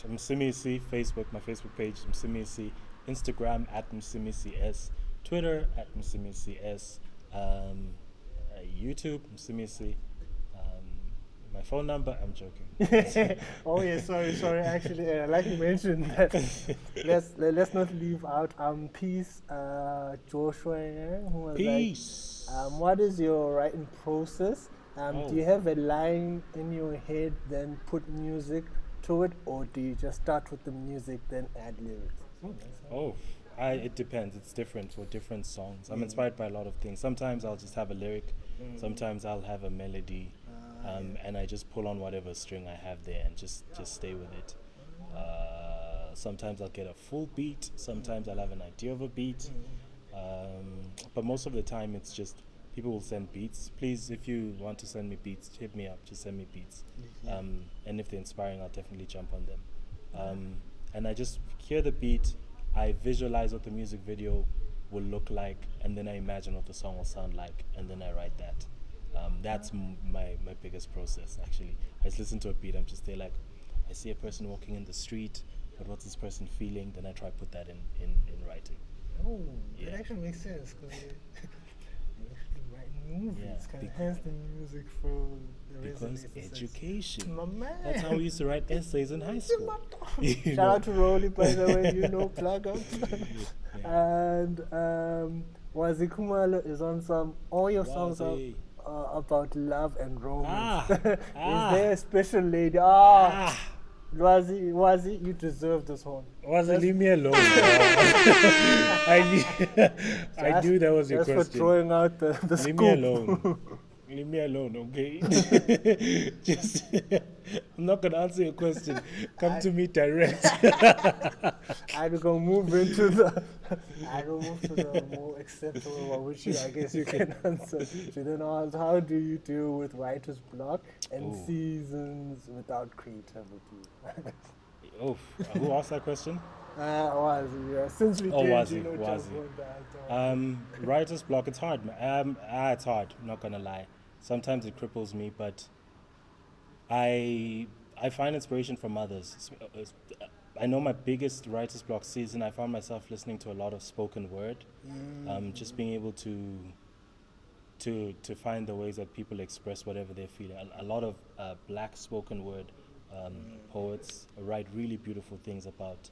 Msimisi, Facebook, my Facebook page, Msimisi, Instagram at Msimisi S, Twitter at Msimisi S, YouTube, Msimisi. My phone number, I'm joking. Oh yeah, sorry. Actually, like you mentioned, that let's not leave out Peace, Joshua, who was Peace. like, what is your writing process? Do you have a line in your head, then put music to it, or do you just start with the music, then add lyrics? It depends. It's different for different songs. I'm inspired by a lot of things. Sometimes I'll just have a lyric. Sometimes I'll have a melody. And I just pull on whatever string I have there and just stay with it. Sometimes I'll get a full beat. Sometimes I'll have an idea of a beat. But most of the time it's just people will send beats. Please, if you want to send me beats, hit me up. Just send me beats. And if they're inspiring, I'll definitely jump on them. And I just hear the beat. I visualize what the music video will look like, and then I imagine what the song will sound like, and then I write that. That's my biggest process, actually. I just listen to a beat, I'm just there like, I see a person walking in the street, but what's this person feeling? Then I try to put that in writing. Oh, yeah. That actually makes sense, because you actually write movies, hence the music for the because education. My man. That's how we used to write essays in high school. Shout out to Rolly, by the way, plug up. And Wazi Kumalo is on all your songs are about love and romance. Is there a special lady? Wazi, you deserve this one. Leave me alone. I knew that was your That's question. for throwing out the Leave scoop. me alone. Leave me alone, okay? Just, I'm not gonna answer your question. Come to me direct. I'm gonna move into the. I don't move to the more acceptable one, which I guess you can answer. So then ask, how do you deal with writer's block and Ooh. seasons without creativity? Oh, who asked that question? Wazi, yeah. Since we did, Wazi, jump Wazi. on that. Writer's block, it's hard, man. It's hard, I'm not gonna lie. Sometimes it cripples me, but I find inspiration from others. I know my biggest writer's block season, I found myself listening to a lot of spoken word. Just being able to find the ways that people express whatever they're feeling. A lot of black spoken word poets write really beautiful things about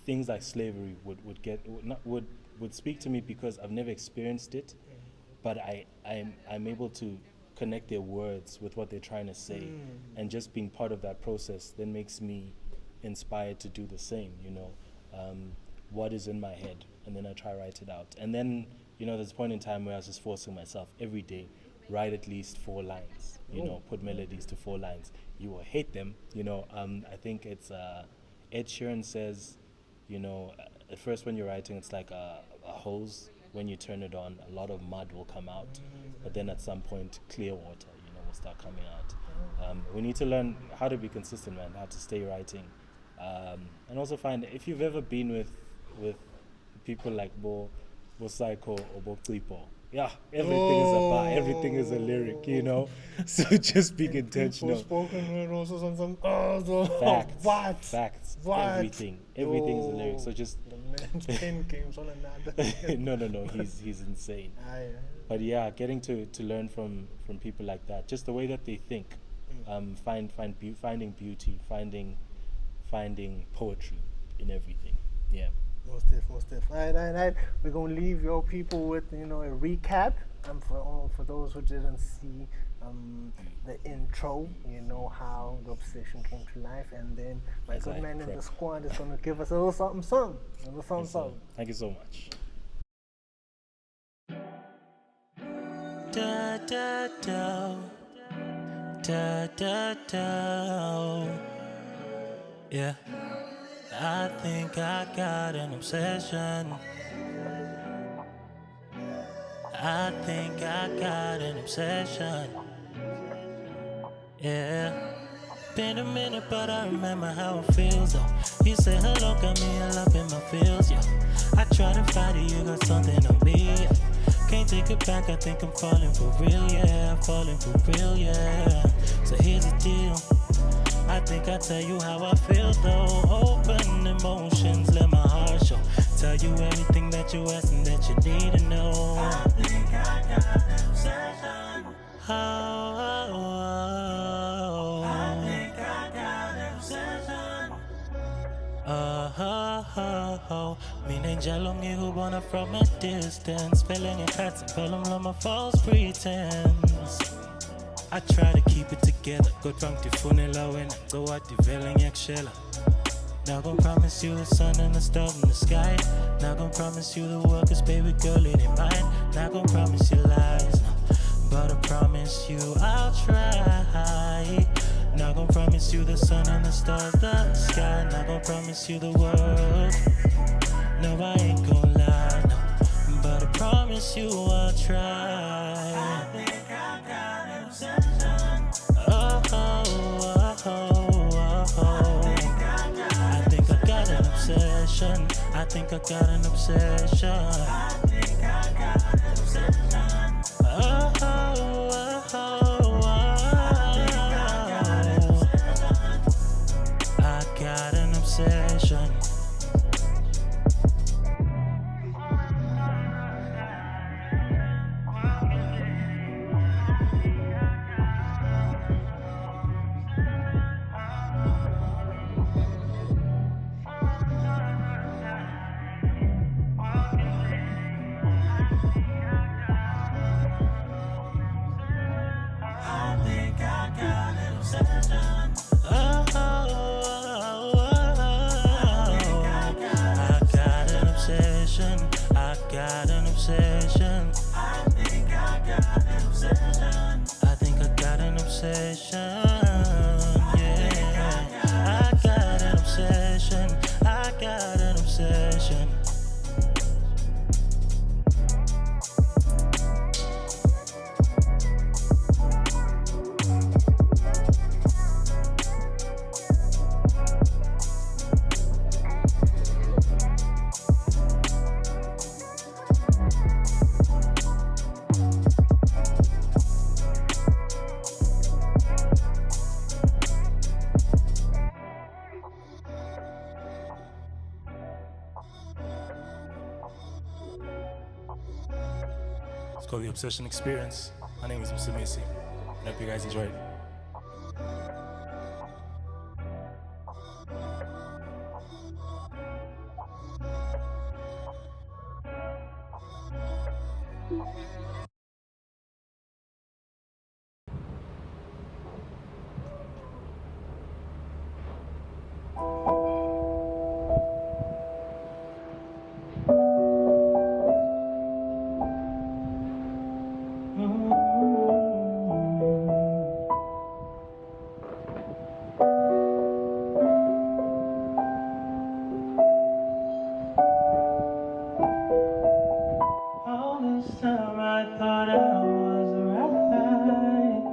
things like slavery would speak to me because I've never experienced it, but I'm able to connect their words with what they're trying to say, and just being part of that process then makes me inspired to do the same. What is in my head, and then I try write it out, and then there's a point in time where I was just forcing myself every day write at least 4 lines. Put melodies to 4 lines. You will hate them. I think it's Ed Sheeran says, at first when you're writing, it's like a hose. When you turn it on, a lot of mud will come out, but then at some point, clear water, will start coming out. We need to learn how to be consistent, man. How to stay writing, and also find, if you've ever been with people like Bo Psycho or Bo Tsipo. Yeah, everything is a bar, everything is a lyric, So just being intentional. Spoken word also some Facts. Everything is a lyric. So just the man's pen games on another. no, he's insane. But yeah, getting to learn from people like that, just the way that they think, finding beauty, finding poetry in everything. Yeah. Most def. Right. We're gonna leave your people with a recap. For those who didn't see the intro, how the obsession came to life, and then my good man in the squad is gonna give us a little something. Thank you so much. Da da da, da da da. Yeah. I think I got an obsession. I think I got an obsession. Yeah. Been a minute, but I remember how it feels. Oh, you say hello, got me all up in my feels. Yeah. I try to fight it, you got something on me. Yeah. Can't take it back, I think I'm falling for real. Yeah, I'm falling for real. Yeah. So here's the deal. I think I tell you how I feel though. Open emotions, let my heart show. Tell you everything that you ask and that you need to know. I think I got an obsession. I think I got an obsession. Meaning jalongi who wanna from a distance. Feeling a cat and fell on my false pretense. I try to keep it together. Go drunk to funela when I go out the veiling yakshela. Not gon' promise you the sun and the stars in the sky. Not gon' promise you the world, cause baby girl it ain't mine. Not gon' promise you lies, no. But I promise you I'll try. Not gon' promise you the sun and the stars, the sky. Not gon' promise you the world. No, I ain't gon' lie, no. But I promise you I'll try. I think I got an obsession. I think I got an obsession. I think I got an obsession. I got an obsession. I think I got an obsession. obsession. Yeah, I got an obsession. I got an obsession. It's called The Obsession Experience. My name is Msimisi. I hope you guys enjoy it. All this time I thought I was right.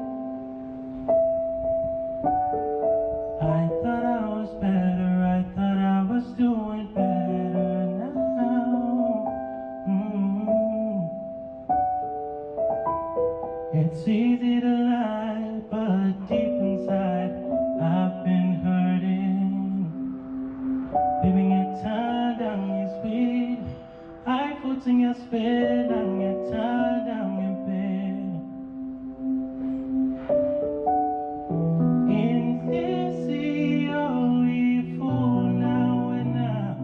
I thought I was better. I thought I was doing better now. It's easy to lie, but deep inside I've been hurting. Baby, your time down your sweet. I put in your spit on your tie down your bed. In this sea, oh, we fool now and now.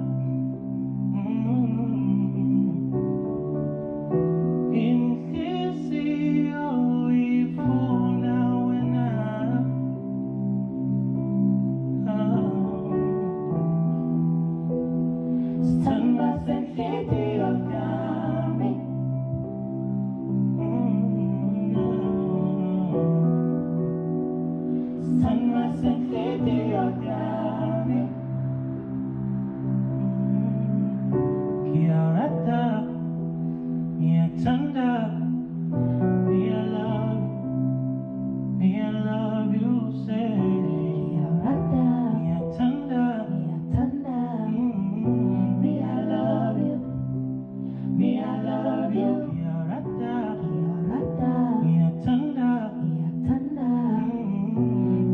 In this sea, oh, we fool now and now. Turn myself into your gummy. Turn myself into your gummy. Kiarata, Mia Tanda, me I love you, say. Kiarata, Mia Tanda, me I love you. Me I love you. Kiarata, Mia Tanda,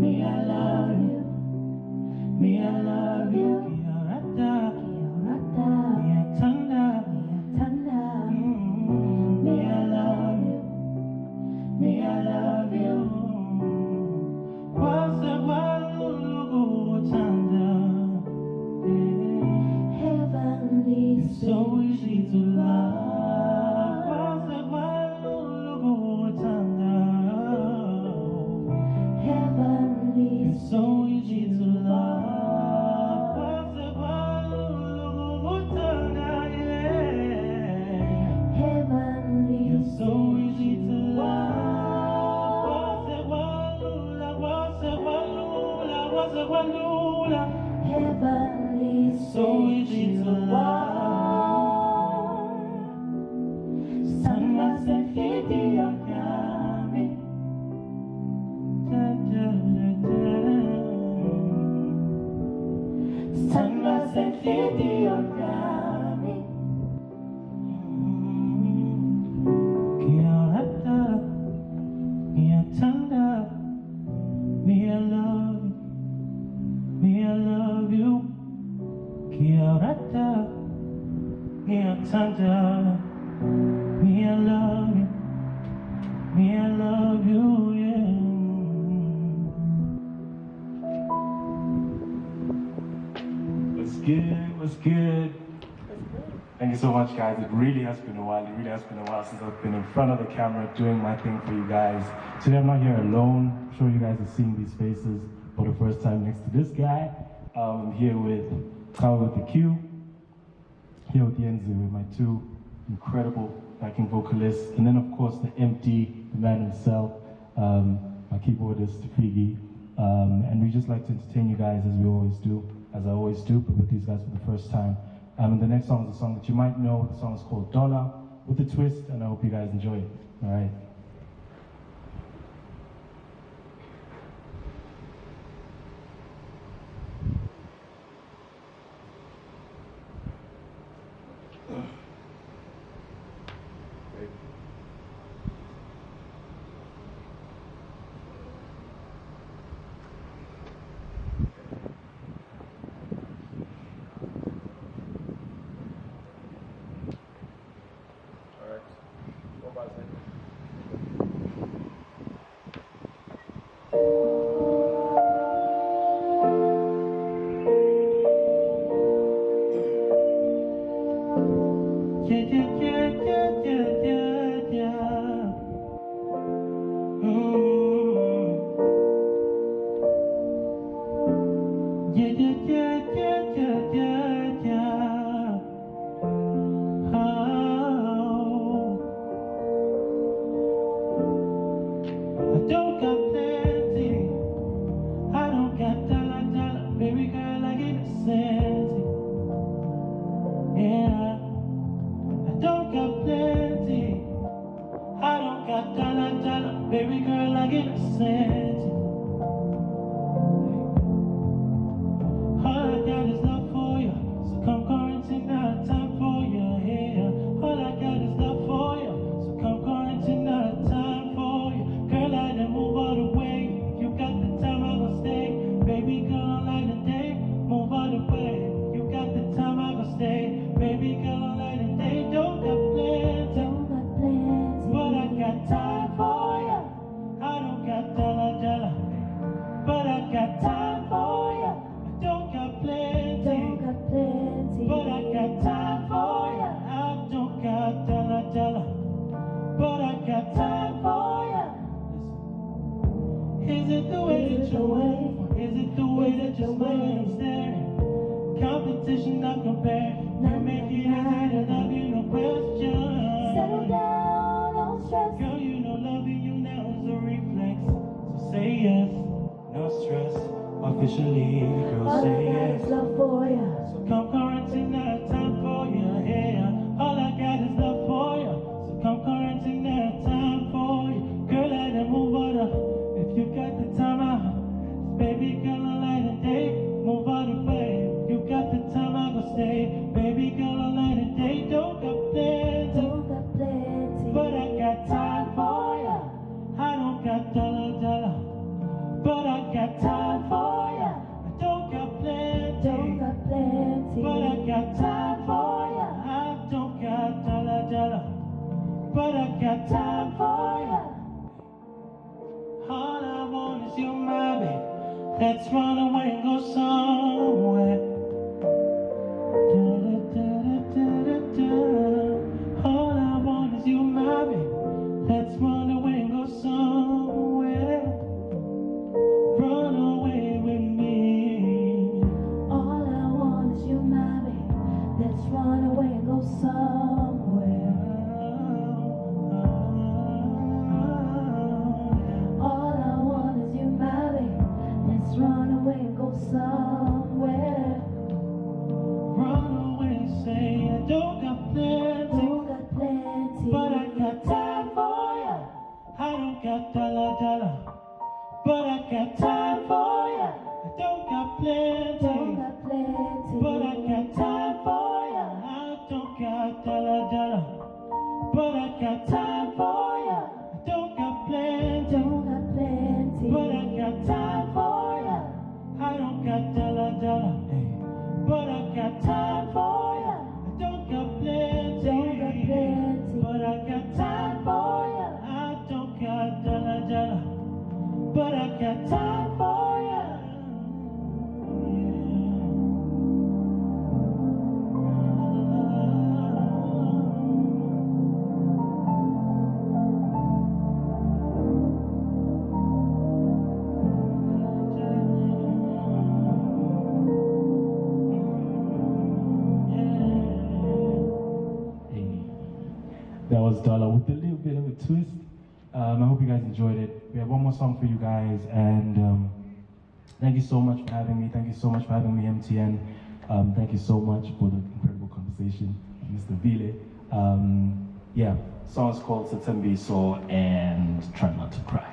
me I love you. Me I love you. Kiarata, Mia Tanda, me I love you. Me I love you. What's the one Tanda? Heavenly, It's so easy to love. What's the one Tanda? heavenly, It's so easy to love. What's the one Tanda? Yeah. heavenly, It's so easy to love. What's the one heavenly, So easy to love. Turn myself into your gummy. Turn myself into your gummy. Kiarata, Mia Tanda, me I love you. Kiarata, Mia Tanda, me I love you. Me I love you, yeah. What's good? What's good? Thank you so much, guys. It really has been a while. It really has been a while since I've been in front of the camera doing my thing for you guys. Today I'm not here alone. I'm sure you guys are seeing these faces for the first time next to this guy. I'm here with Kyle with the Q, here with Yenzi with my two incredible backing vocalists, and then of course the MD, the man himself, My keyboard is Tafigi. And we just like to entertain you guys as we always do, as I always do, but with these guys for the first time. And the next song is a song that you might know. The song is called Dollar with a Twist, and I hope you guys enjoy it. All right. That was Dollar with a little bit of a twist. I hope you guys enjoyed it. We have one more song for you guys, and thank you so much for having me. Thank you so much for having me, MTN. Thank you so much for the incredible conversation, Mr. Vile. Yeah, song is called Msimisi, and Try Not to Cry.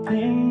Thing